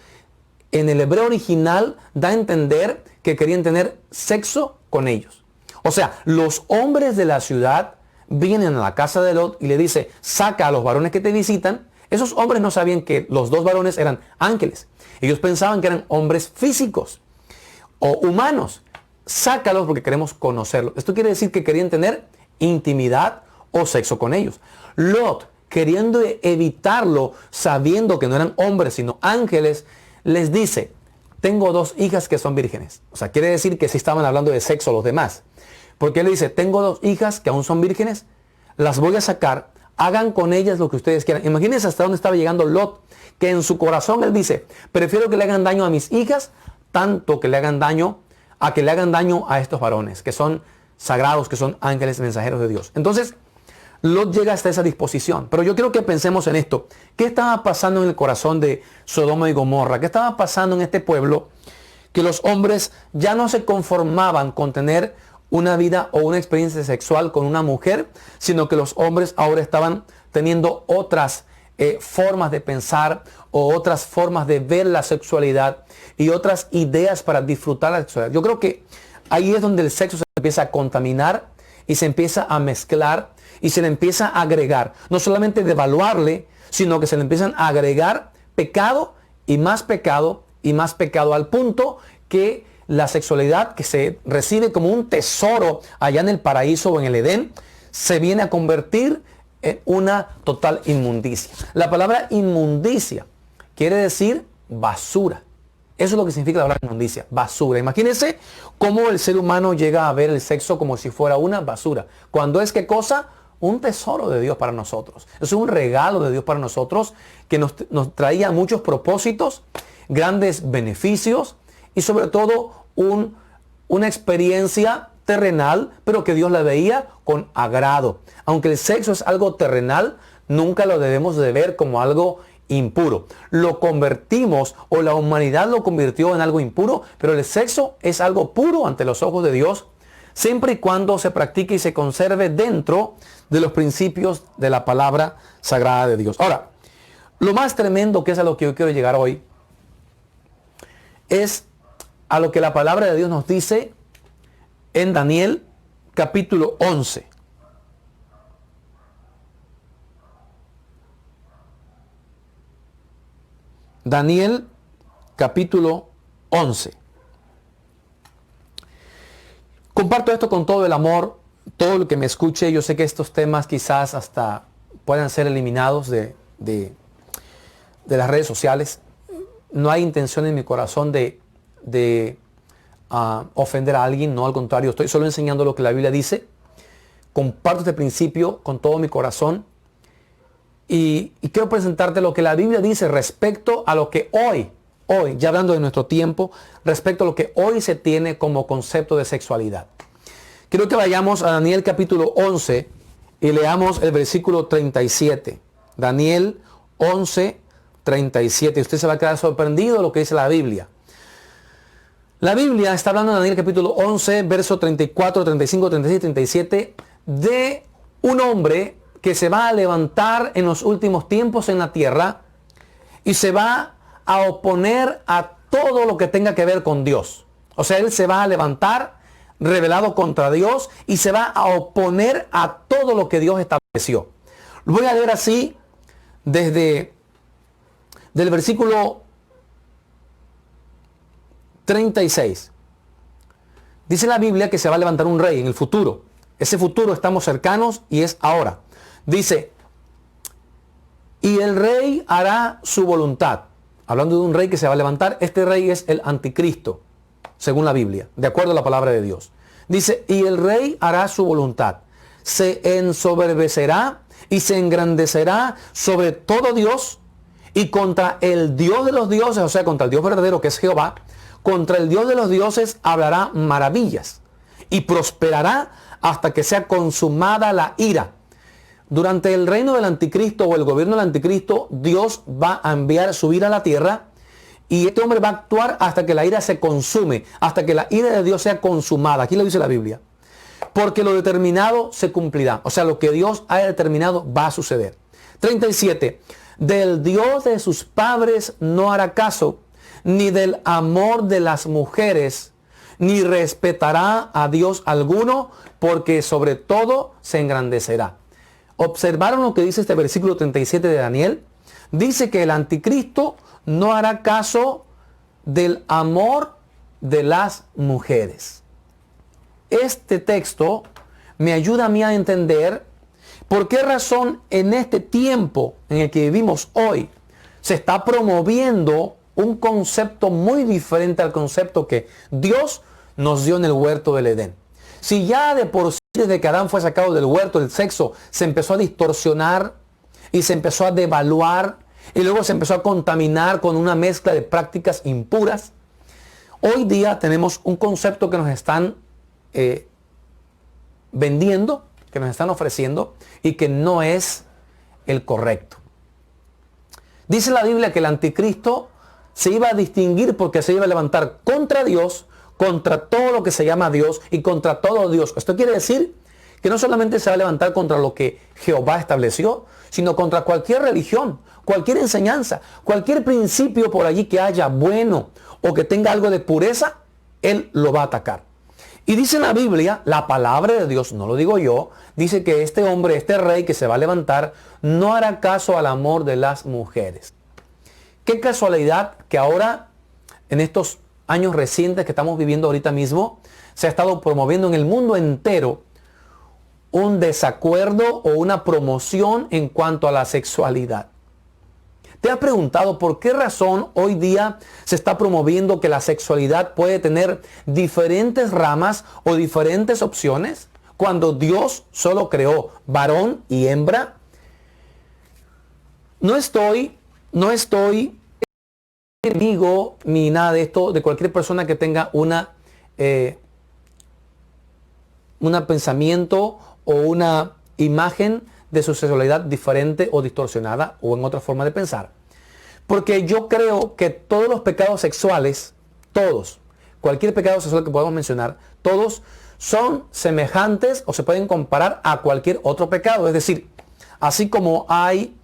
en el hebreo original da a entender que querían tener sexo con ellos. O sea, los hombres de la ciudad vienen a la casa de Lot y le dice, saca a los varones que te visitan. Esos hombres no sabían que los 2 varones eran ángeles. Ellos pensaban que eran hombres físicos o humanos. Sácalos porque queremos conocerlos. Esto quiere decir que querían tener intimidad o sexo con ellos. Lot, queriendo evitarlo, sabiendo que no eran hombres sino ángeles, les dice, tengo 2 hijas que son vírgenes. O sea, quiere decir que sí estaban hablando de sexo los demás. Porque él le dice, tengo 2 hijas que aún son vírgenes, las voy a sacar, hagan con ellas lo que ustedes quieran. Imagínense hasta dónde estaba llegando Lot, que en su corazón él dice, prefiero que le hagan daño a mis hijas, tanto que le hagan daño a estos varones, que son sagrados, que son ángeles mensajeros de Dios. Entonces, Lot llega hasta esa disposición. Pero yo quiero que pensemos en esto. ¿Qué estaba pasando en el corazón de Sodoma y Gomorra? ¿Qué estaba pasando en este pueblo? Que los hombres ya no se conformaban con tener una vida o una experiencia sexual con una mujer, sino que los hombres ahora estaban teniendo otras formas de pensar o otras formas de ver la sexualidad y otras ideas para disfrutar la sexualidad. Yo creo que ahí es donde el sexo se empieza a contaminar y se empieza a mezclar y se le empieza a agregar, no solamente devaluarle, sino que se le empiezan a agregar pecado y más pecado y más pecado, al punto que la sexualidad, que se recibe como un tesoro allá en el paraíso o en el Edén, se viene a convertir en una total inmundicia. La palabra inmundicia quiere decir basura. Eso es lo que significa la palabra inmundicia, basura. Imagínense cómo el ser humano llega a ver el sexo como si fuera una basura. Cuando es, ¿qué cosa? Un tesoro de Dios para nosotros. Es un regalo de Dios para nosotros que nos traía muchos propósitos, grandes beneficios y sobre todo una experiencia terrenal, pero que Dios la veía con agrado. Aunque el sexo es algo terrenal, nunca lo debemos de ver como algo impuro. Lo convertimos, o la humanidad lo convirtió en algo impuro, pero el sexo es algo puro ante los ojos de Dios, siempre y cuando se practique y se conserve dentro de los principios de la palabra sagrada de Dios. Ahora, lo más tremendo, que es a lo que yo quiero llegar hoy, es a lo que la palabra de Dios nos dice en Daniel capítulo 11. Daniel capítulo 11. Comparto esto con todo el amor todo el que me escuche, yo sé que estos temas quizás hasta puedan ser eliminados de las redes sociales. No hay intención en mi corazón de ofender a alguien, no, al contrario, estoy solo enseñando lo que la Biblia dice. Comparto este principio con todo mi corazón y quiero presentarte lo que la Biblia dice respecto a lo que hoy, ya hablando de nuestro tiempo, respecto a lo que hoy se tiene como concepto de sexualidad. Quiero que vayamos a Daniel capítulo 11 y leamos el versículo 37. Daniel 11, 37. Usted se va a quedar sorprendido de lo que dice la Biblia. La Biblia está hablando en Daniel capítulo 11, verso 34, 35, 36, 37, de un hombre que se va a levantar en los últimos tiempos en la tierra y se va a oponer a todo lo que tenga que ver con Dios. O sea, él se va a levantar rebelado contra Dios y se va a oponer a todo lo que Dios estableció. Lo voy a leer así desde del versículo 36. Dice la Biblia que se va a levantar un rey en el futuro. Ese futuro estamos cercanos y es ahora. Dice, y el rey hará su voluntad. Hablando de un rey que se va a levantar, este rey es el anticristo, según la Biblia, de acuerdo a la palabra de Dios. Dice, y el rey hará su voluntad. Se ensoberbecerá y se engrandecerá sobre todo Dios y contra el Dios de los dioses, o sea, contra el Dios verdadero que es Jehová, contra el Dios de los dioses hablará maravillas y prosperará hasta que sea consumada la ira. Durante el reino del anticristo o el gobierno del anticristo, Dios va a enviar su ira a la tierra y este hombre va a actuar hasta que la ira se consume, hasta que la ira de Dios sea consumada. Aquí lo dice la Biblia. Porque lo determinado se cumplirá. O sea, lo que Dios haya determinado va a suceder. 37. Del Dios de sus padres no hará caso, ni del amor de las mujeres, ni respetará a Dios alguno, porque sobre todo se engrandecerá. ¿Observaron lo que dice este versículo 37 de Daniel? Dice que el anticristo no hará caso del amor de las mujeres. Este texto me ayuda a mí a entender por qué razón en este tiempo en el que vivimos hoy se está promoviendo un concepto muy diferente al concepto que Dios nos dio en el huerto del Edén. Si ya de por sí desde que Adán fue sacado del huerto, el sexo se empezó a distorsionar y se empezó a devaluar y luego se empezó a contaminar con una mezcla de prácticas impuras, hoy día tenemos un concepto que nos están vendiendo, que nos están ofreciendo y que no es el correcto. Dice la Biblia que el anticristo se iba a distinguir porque se iba a levantar contra Dios, contra todo lo que se llama Dios y contra todo Dios. Esto quiere decir que no solamente se va a levantar contra lo que Jehová estableció, sino contra cualquier religión, cualquier enseñanza, cualquier principio por allí que haya bueno o que tenga algo de pureza, él lo va a atacar. Y dice en la Biblia, la palabra de Dios, no lo digo yo, dice que este hombre, este rey que se va a levantar, no hará caso al amor de las mujeres. Qué casualidad que ahora, en estos años recientes que estamos viviendo ahorita mismo, se ha estado promoviendo en el mundo entero un desacuerdo o una promoción en cuanto a la sexualidad. ¿Te has preguntado por qué razón hoy día se está promoviendo que la sexualidad puede tener diferentes ramas o diferentes opciones cuando Dios solo creó varón y hembra? No estoy enemigo ni nada de esto de cualquier persona que tenga un pensamiento o una imagen de su sexualidad diferente o distorsionada o en otra forma de pensar. Porque yo creo que todos los pecados sexuales, cualquier pecado sexual que podamos mencionar, todos son semejantes o se pueden comparar a cualquier otro pecado. Es decir, así como hay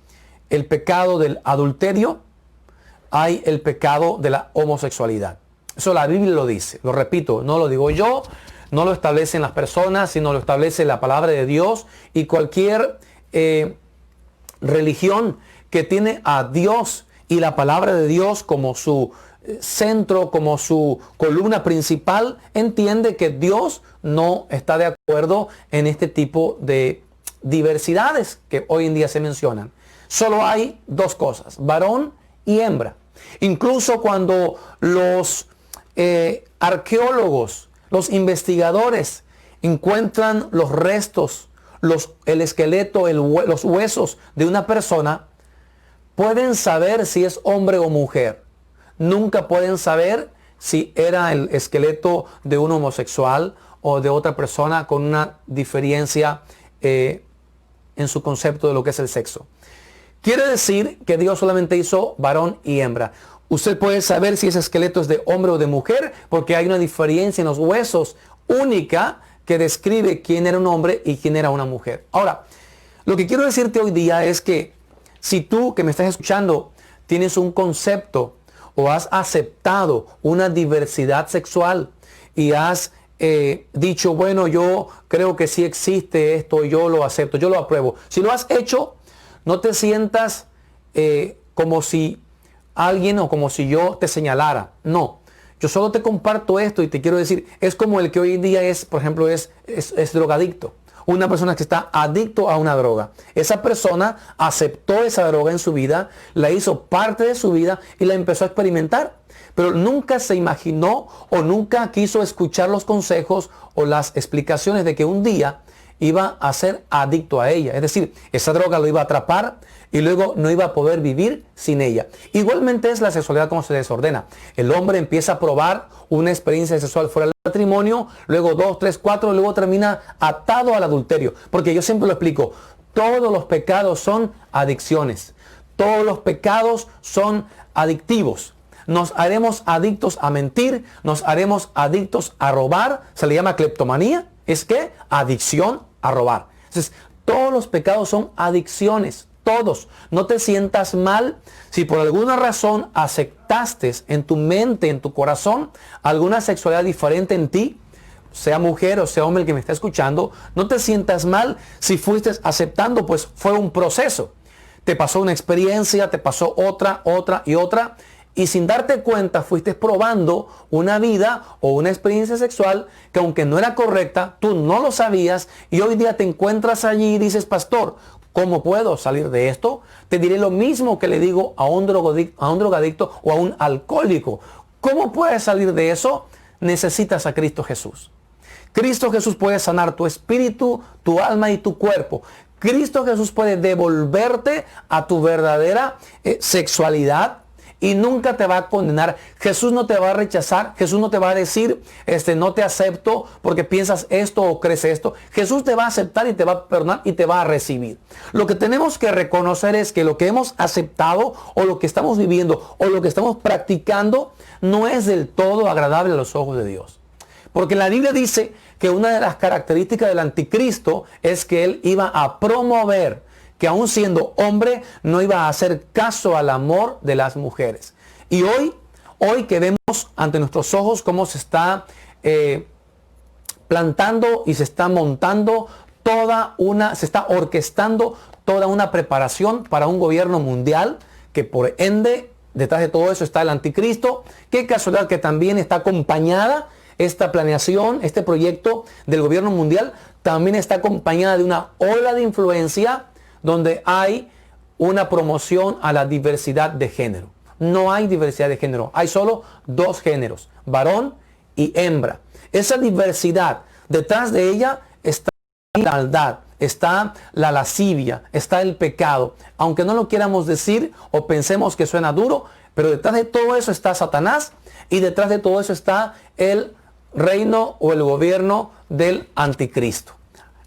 el pecado del adulterio, hay el pecado de la homosexualidad. Eso la Biblia lo dice, lo repito, no lo digo yo, no lo establecen las personas, sino lo establece la palabra de Dios y cualquier religión que tiene a Dios y la palabra de Dios como su centro, como su columna principal, entiende que Dios no está de acuerdo en este tipo de diversidades que hoy en día se mencionan. Solo hay dos cosas, varón y hembra. Incluso cuando los arqueólogos, los investigadores encuentran los restos, el esqueleto, los huesos de una persona, pueden saber si es hombre o mujer. Nunca pueden saber si era el esqueleto de un homosexual o de otra persona con una diferencia en su concepto de lo que es el sexo. Quiere decir que Dios solamente hizo varón y hembra. Usted puede saber si ese esqueleto es de hombre o de mujer porque hay una diferencia en los huesos única que describe quién era un hombre y quién era una mujer. Ahora, lo que quiero decirte hoy día es que si tú que me estás escuchando tienes un concepto o has aceptado una diversidad sexual y has dicho, bueno, yo creo que sí existe esto, yo lo acepto, yo lo apruebo. Si lo has hecho, no te sientas como si alguien o como si yo te señalara. No, yo solo te comparto esto y te quiero decir, es como el que hoy en día es, por ejemplo, es drogadicto. Una persona que está adicto a una droga. Esa persona aceptó esa droga en su vida, la hizo parte de su vida y la empezó a experimentar. Pero nunca se imaginó o nunca quiso escuchar los consejos o las explicaciones de que un día iba a ser adicto a ella. Es decir, esa droga lo iba a atrapar y luego no iba a poder vivir sin ella. Igualmente es la sexualidad como se desordena. El hombre empieza a probar una experiencia sexual fuera del matrimonio, luego 2, 3, 4, luego termina atado al adulterio. Porque yo siempre lo explico, todos los pecados son adicciones. Todos los pecados son adictivos. Nos haremos adictos a mentir, nos haremos adictos a robar, se le llama cleptomanía, es que adicción a robar. Entonces, todos los pecados son adicciones, todos. No te sientas mal si por alguna razón aceptaste en tu mente, en tu corazón, alguna sexualidad diferente en ti, sea mujer o sea hombre el que me está escuchando. No te sientas mal si fuiste aceptando, pues fue un proceso. Te pasó una experiencia, te pasó otra y otra. Y sin darte cuenta fuiste probando una vida o una experiencia sexual que aunque no era correcta, tú no lo sabías y hoy día te encuentras allí y dices, pastor, ¿cómo puedo salir de esto? Te diré lo mismo que le digo a un drogadicto o a un alcohólico. ¿Cómo puedes salir de eso? Necesitas a Cristo Jesús. Cristo Jesús puede sanar tu espíritu, tu alma y tu cuerpo. Cristo Jesús puede devolverte a tu verdadera sexualidad. Y nunca te va a condenar. Jesús no te va a rechazar. Jesús no te va a decir, no te acepto porque piensas esto o crees esto. Jesús te va a aceptar y te va a perdonar y te va a recibir. Lo que tenemos que reconocer es que lo que hemos aceptado o lo que estamos viviendo o lo que estamos practicando no es del todo agradable a los ojos de Dios. Porque la Biblia dice que una de las características del anticristo es que él iba a promover que aún siendo hombre no iba a hacer caso al amor de las mujeres. Y hoy que vemos ante nuestros ojos cómo se está plantando y se está montando se está orquestando toda una preparación para un gobierno mundial que por ende detrás de todo eso está el anticristo. Qué casualidad que también está acompañada esta planeación, este proyecto del gobierno mundial, también está acompañada de una ola de influencia donde hay una promoción a la diversidad de género. No hay diversidad de género, hay solo dos géneros, varón y hembra. Esa diversidad, detrás de ella está la maldad, está la lascivia, está el pecado. Aunque no lo quieramos decir o pensemos que suena duro, pero detrás de todo eso está Satanás y detrás de todo eso está el reino o el gobierno del anticristo.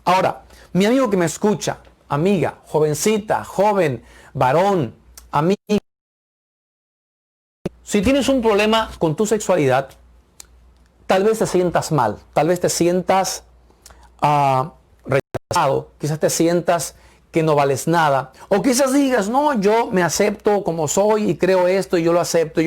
Ahora, mi amigo que me escucha, amiga, jovencita, joven, varón, amiga. Si tienes un problema con tu sexualidad, tal vez te sientas mal, tal vez te sientas rechazado, quizás te sientas que no vales nada, o quizás digas, no, yo me acepto como soy y creo esto y yo lo acepto,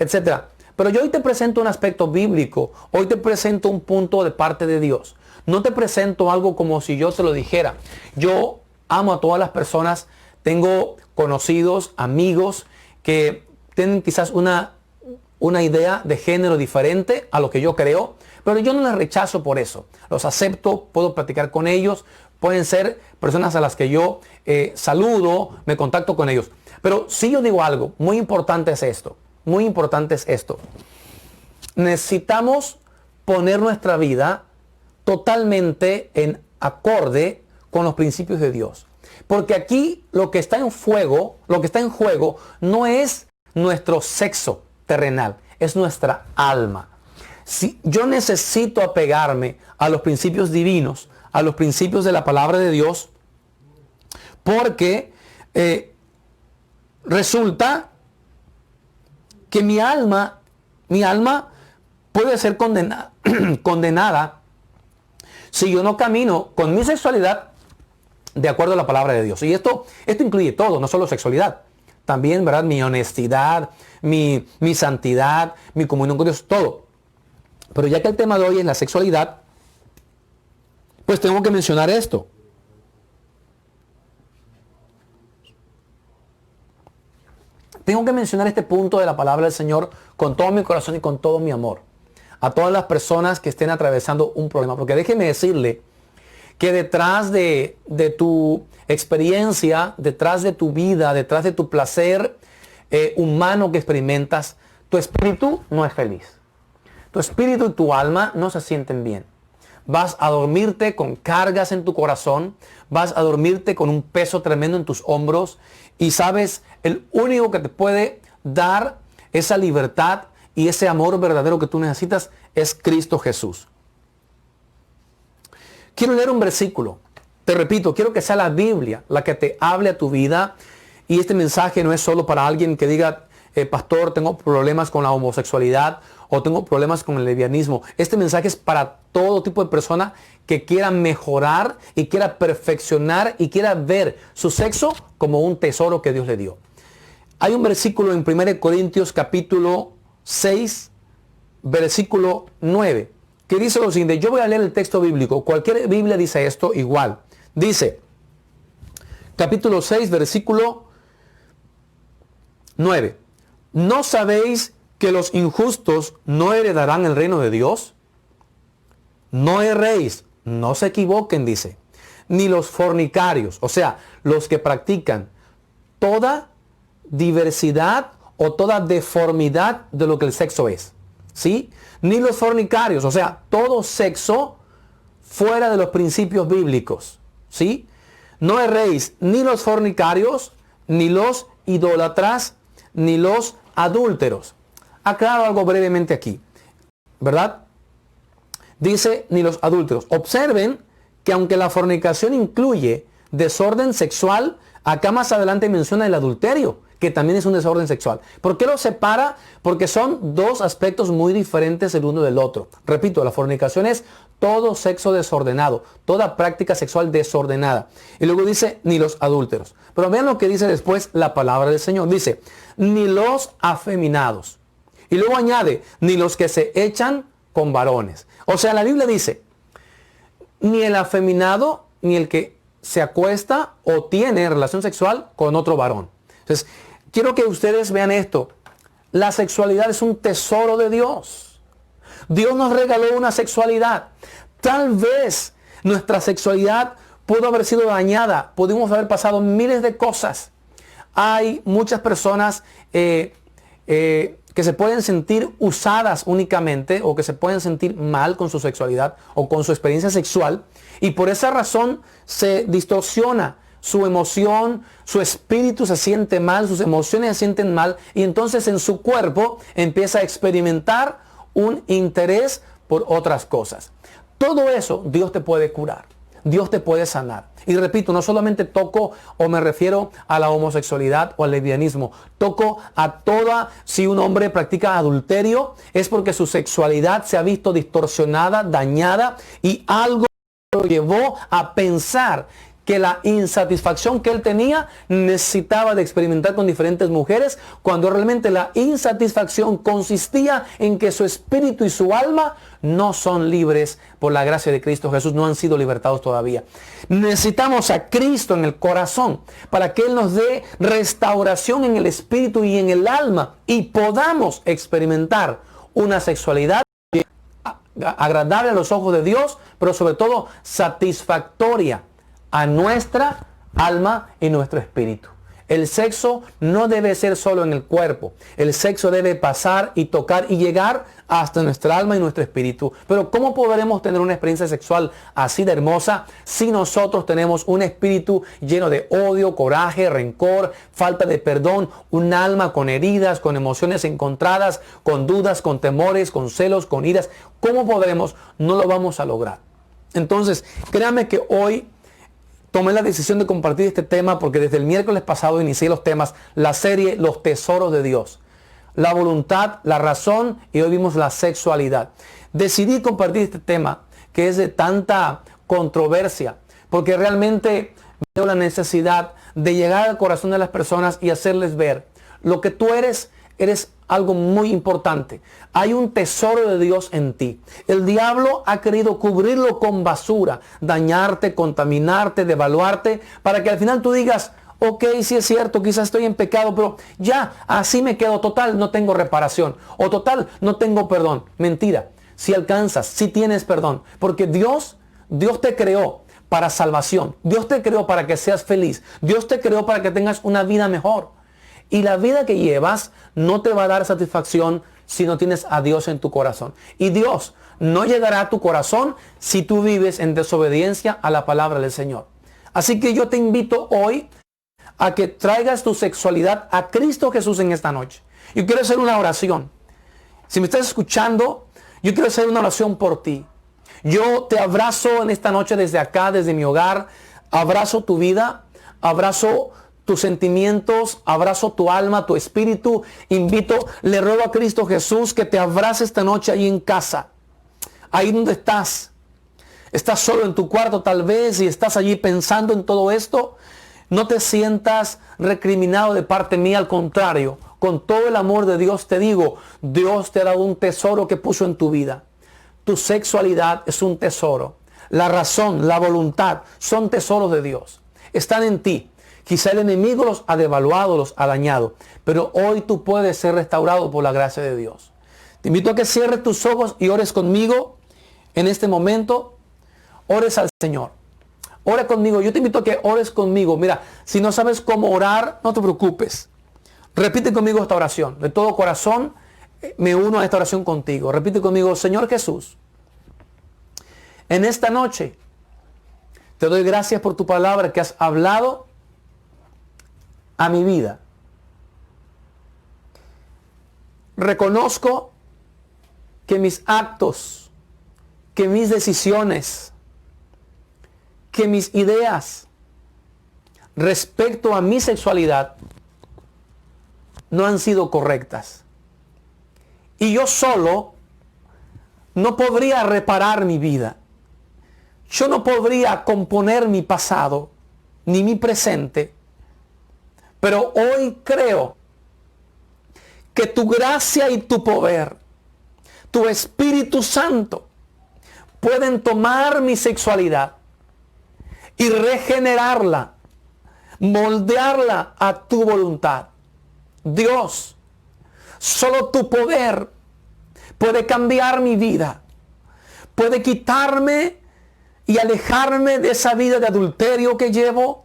etc. Pero yo hoy te presento un aspecto bíblico, hoy te presento un punto de parte de Dios. No te presento algo como si yo te lo dijera. Yo amo a todas las personas, tengo conocidos, amigos que tienen quizás una una idea de género diferente a lo que yo creo, pero yo no les rechazo por eso. Los acepto, puedo platicar con ellos, pueden ser personas a las que yo saludo, me contacto con ellos. Pero si yo digo algo, muy importante es esto, muy importante es esto. Necesitamos poner nuestra vida totalmente en acorde con los principios de Dios. Porque aquí lo que está en juego no es nuestro sexo terrenal, es nuestra alma. Si yo necesito apegarme a los principios divinos, a los principios de la palabra de Dios, porque resulta que mi alma puede ser condenada si yo no camino con mi sexualidad de acuerdo a la palabra de Dios. Y esto incluye todo, no solo sexualidad. También, ¿verdad? Mi honestidad, mi santidad, mi comunión con Dios, todo. Pero ya que el tema de hoy es la sexualidad, pues tengo que mencionar esto. Tengo que mencionar este punto de la palabra del Señor con todo mi corazón y con todo mi amor. A todas las personas que estén atravesando un problema. Porque déjeme decirle que detrás de tu experiencia, detrás de tu vida, detrás de tu placer humano que experimentas, tu espíritu no es feliz. Tu espíritu y tu alma no se sienten bien. Vas a dormirte con cargas en tu corazón, vas a dormirte con un peso tremendo en tus hombros y sabes, el único que te puede dar esa libertad y ese amor verdadero que tú necesitas es Cristo Jesús. Quiero leer un versículo. Te repito, quiero que sea la Biblia la que te hable a tu vida. Y este mensaje no es solo para alguien que diga, pastor, tengo problemas con la homosexualidad o tengo problemas con el lesbianismo. Este mensaje es para todo tipo de persona que quiera mejorar y quiera perfeccionar y quiera ver su sexo como un tesoro que Dios le dio. Hay un versículo en 1 Corintios capítulo 6, versículo 9, que dice lo siguiente. Yo voy a leer el texto bíblico. Cualquier Biblia dice esto igual. Dice, capítulo 6, versículo 9. ¿No sabéis que los injustos no heredarán el reino de Dios? No erréis, no se equivoquen, dice. Ni los fornicarios, o sea, los que practican toda diversidad o toda deformidad de lo que el sexo es. ¿Sí? Ni los fornicarios, o sea, todo sexo fuera de los principios bíblicos. ¿Sí? No erréis ni los fornicarios, ni los idólatras, ni los adúlteros. Aclaro algo brevemente aquí, ¿verdad? Dice, ni los adúlteros. Observen que aunque la fornicación incluye desorden sexual, acá más adelante menciona el adulterio, que también es un desorden sexual. ¿Por qué lo separa? Porque son dos aspectos muy diferentes el uno del otro. Repito, la fornicación es todo sexo desordenado, toda práctica sexual desordenada. Y luego dice, ni los adúlteros. Pero vean lo que dice después la palabra del Señor. Dice, ni los afeminados. Y luego añade, ni los que se echan con varones. O sea, la Biblia dice, ni el afeminado, ni el que se acuesta o tiene relación sexual con otro varón. Entonces, quiero que ustedes vean esto. La sexualidad es un tesoro de Dios. Dios nos regaló una sexualidad. Tal vez nuestra sexualidad pudo haber sido dañada. Pudimos haber pasado miles de cosas. Hay muchas personas que se pueden sentir usadas únicamente o que se pueden sentir mal con su sexualidad o con su experiencia sexual y por esa razón se distorsiona su emoción, su espíritu se siente mal, sus emociones se sienten mal y entonces en su cuerpo empieza a experimentar un interés por otras cosas. Todo eso Dios te puede curar, Dios te puede sanar. Y repito, no solamente toco o me refiero a la homosexualidad o al lesbianismo, toco a toda, si un hombre practica adulterio, es porque su sexualidad se ha visto distorsionada, dañada y algo lo llevó a pensar que la insatisfacción que él tenía necesitaba de experimentar con diferentes mujeres, cuando realmente la insatisfacción consistía en que su espíritu y su alma no son libres por la gracia de Cristo Jesús, no han sido libertados todavía. Necesitamos a Cristo en el corazón para que Él nos dé restauración en el espíritu y en el alma y podamos experimentar una sexualidad agradable a los ojos de Dios, pero sobre todo satisfactoria a nuestra alma y nuestro espíritu. El sexo no debe ser solo en el cuerpo. El sexo debe pasar y tocar y llegar hasta nuestra alma y nuestro espíritu. Pero ¿cómo podremos tener una experiencia sexual así de hermosa si nosotros tenemos un espíritu lleno de odio, coraje, rencor, falta de perdón, un alma con heridas, con emociones encontradas, con dudas, con temores, con celos, con iras? ¿Cómo podremos? No lo vamos a lograr. Entonces, créanme que hoy tomé la decisión de compartir este tema porque desde el miércoles pasado inicié los temas, la serie Los Tesoros de Dios. La voluntad, la razón y hoy vimos la sexualidad. Decidí compartir este tema que es de tanta controversia porque realmente veo la necesidad de llegar al corazón de las personas y hacerles ver lo que tú eres algo muy importante. Hay un tesoro de Dios en ti. El diablo ha querido cubrirlo con basura, dañarte, contaminarte, devaluarte, para que al final tú digas, ok, sí es cierto, quizás estoy en pecado, pero ya, así me quedo, total, no tengo reparación, o total, no tengo perdón. Mentira, si alcanzas, si tienes perdón, porque Dios te creó para salvación, Dios te creó para que seas feliz, Dios te creó para que tengas una vida mejor. Y la vida que llevas no te va a dar satisfacción si no tienes a Dios en tu corazón. Y Dios no llegará a tu corazón si tú vives en desobediencia a la palabra del Señor. Así que yo te invito hoy a que traigas tu sexualidad a Cristo Jesús en esta noche. Yo quiero hacer una oración. Si me estás escuchando, yo quiero hacer una oración por ti. Yo te abrazo en esta noche desde acá, desde mi hogar. Abrazo tu vida, abrazo tus sentimientos, abrazo tu alma, tu espíritu. Le ruego a Cristo Jesús que te abrace esta noche ahí en casa. Ahí donde estás. Estás solo en tu cuarto tal vez y estás allí pensando en todo esto. No te sientas recriminado de parte mía, al contrario. Con todo el amor de Dios te digo, Dios te ha dado un tesoro que puso en tu vida. Tu sexualidad es un tesoro. La razón, la voluntad son tesoros de Dios. Están en ti. Quizá el enemigo los ha devaluado, los ha dañado, pero hoy tú puedes ser restaurado por la gracia de Dios. Te invito a que cierres tus ojos y ores conmigo en este momento. Ores al Señor. Ora conmigo. Yo te invito a que ores conmigo. Mira, si no sabes cómo orar, no te preocupes. Repite conmigo esta oración. De todo corazón me uno a esta oración contigo. Repite conmigo, Señor Jesús, en esta noche te doy gracias por tu palabra que has hablado a mi vida. Reconozco que mis actos, que mis decisiones, que mis ideas respecto a mi sexualidad no han sido correctas. Y yo solo no podría reparar mi vida. Yo no podría componer mi pasado ni mi presente. Pero hoy creo que tu gracia y tu poder, tu Espíritu Santo, pueden tomar mi sexualidad y regenerarla, moldearla a tu voluntad. Dios, solo tu poder puede cambiar mi vida, puede quitarme y alejarme de esa vida de adulterio que llevo,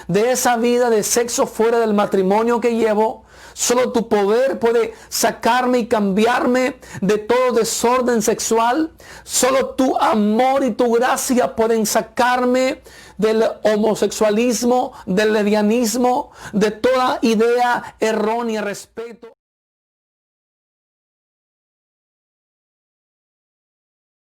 de esa vida de sexo fuera del matrimonio que llevo. Solo tu poder puede sacarme y cambiarme de todo desorden sexual. Solo tu amor y tu gracia pueden sacarme del homosexualismo, del lesbianismo, de toda idea errónea respecto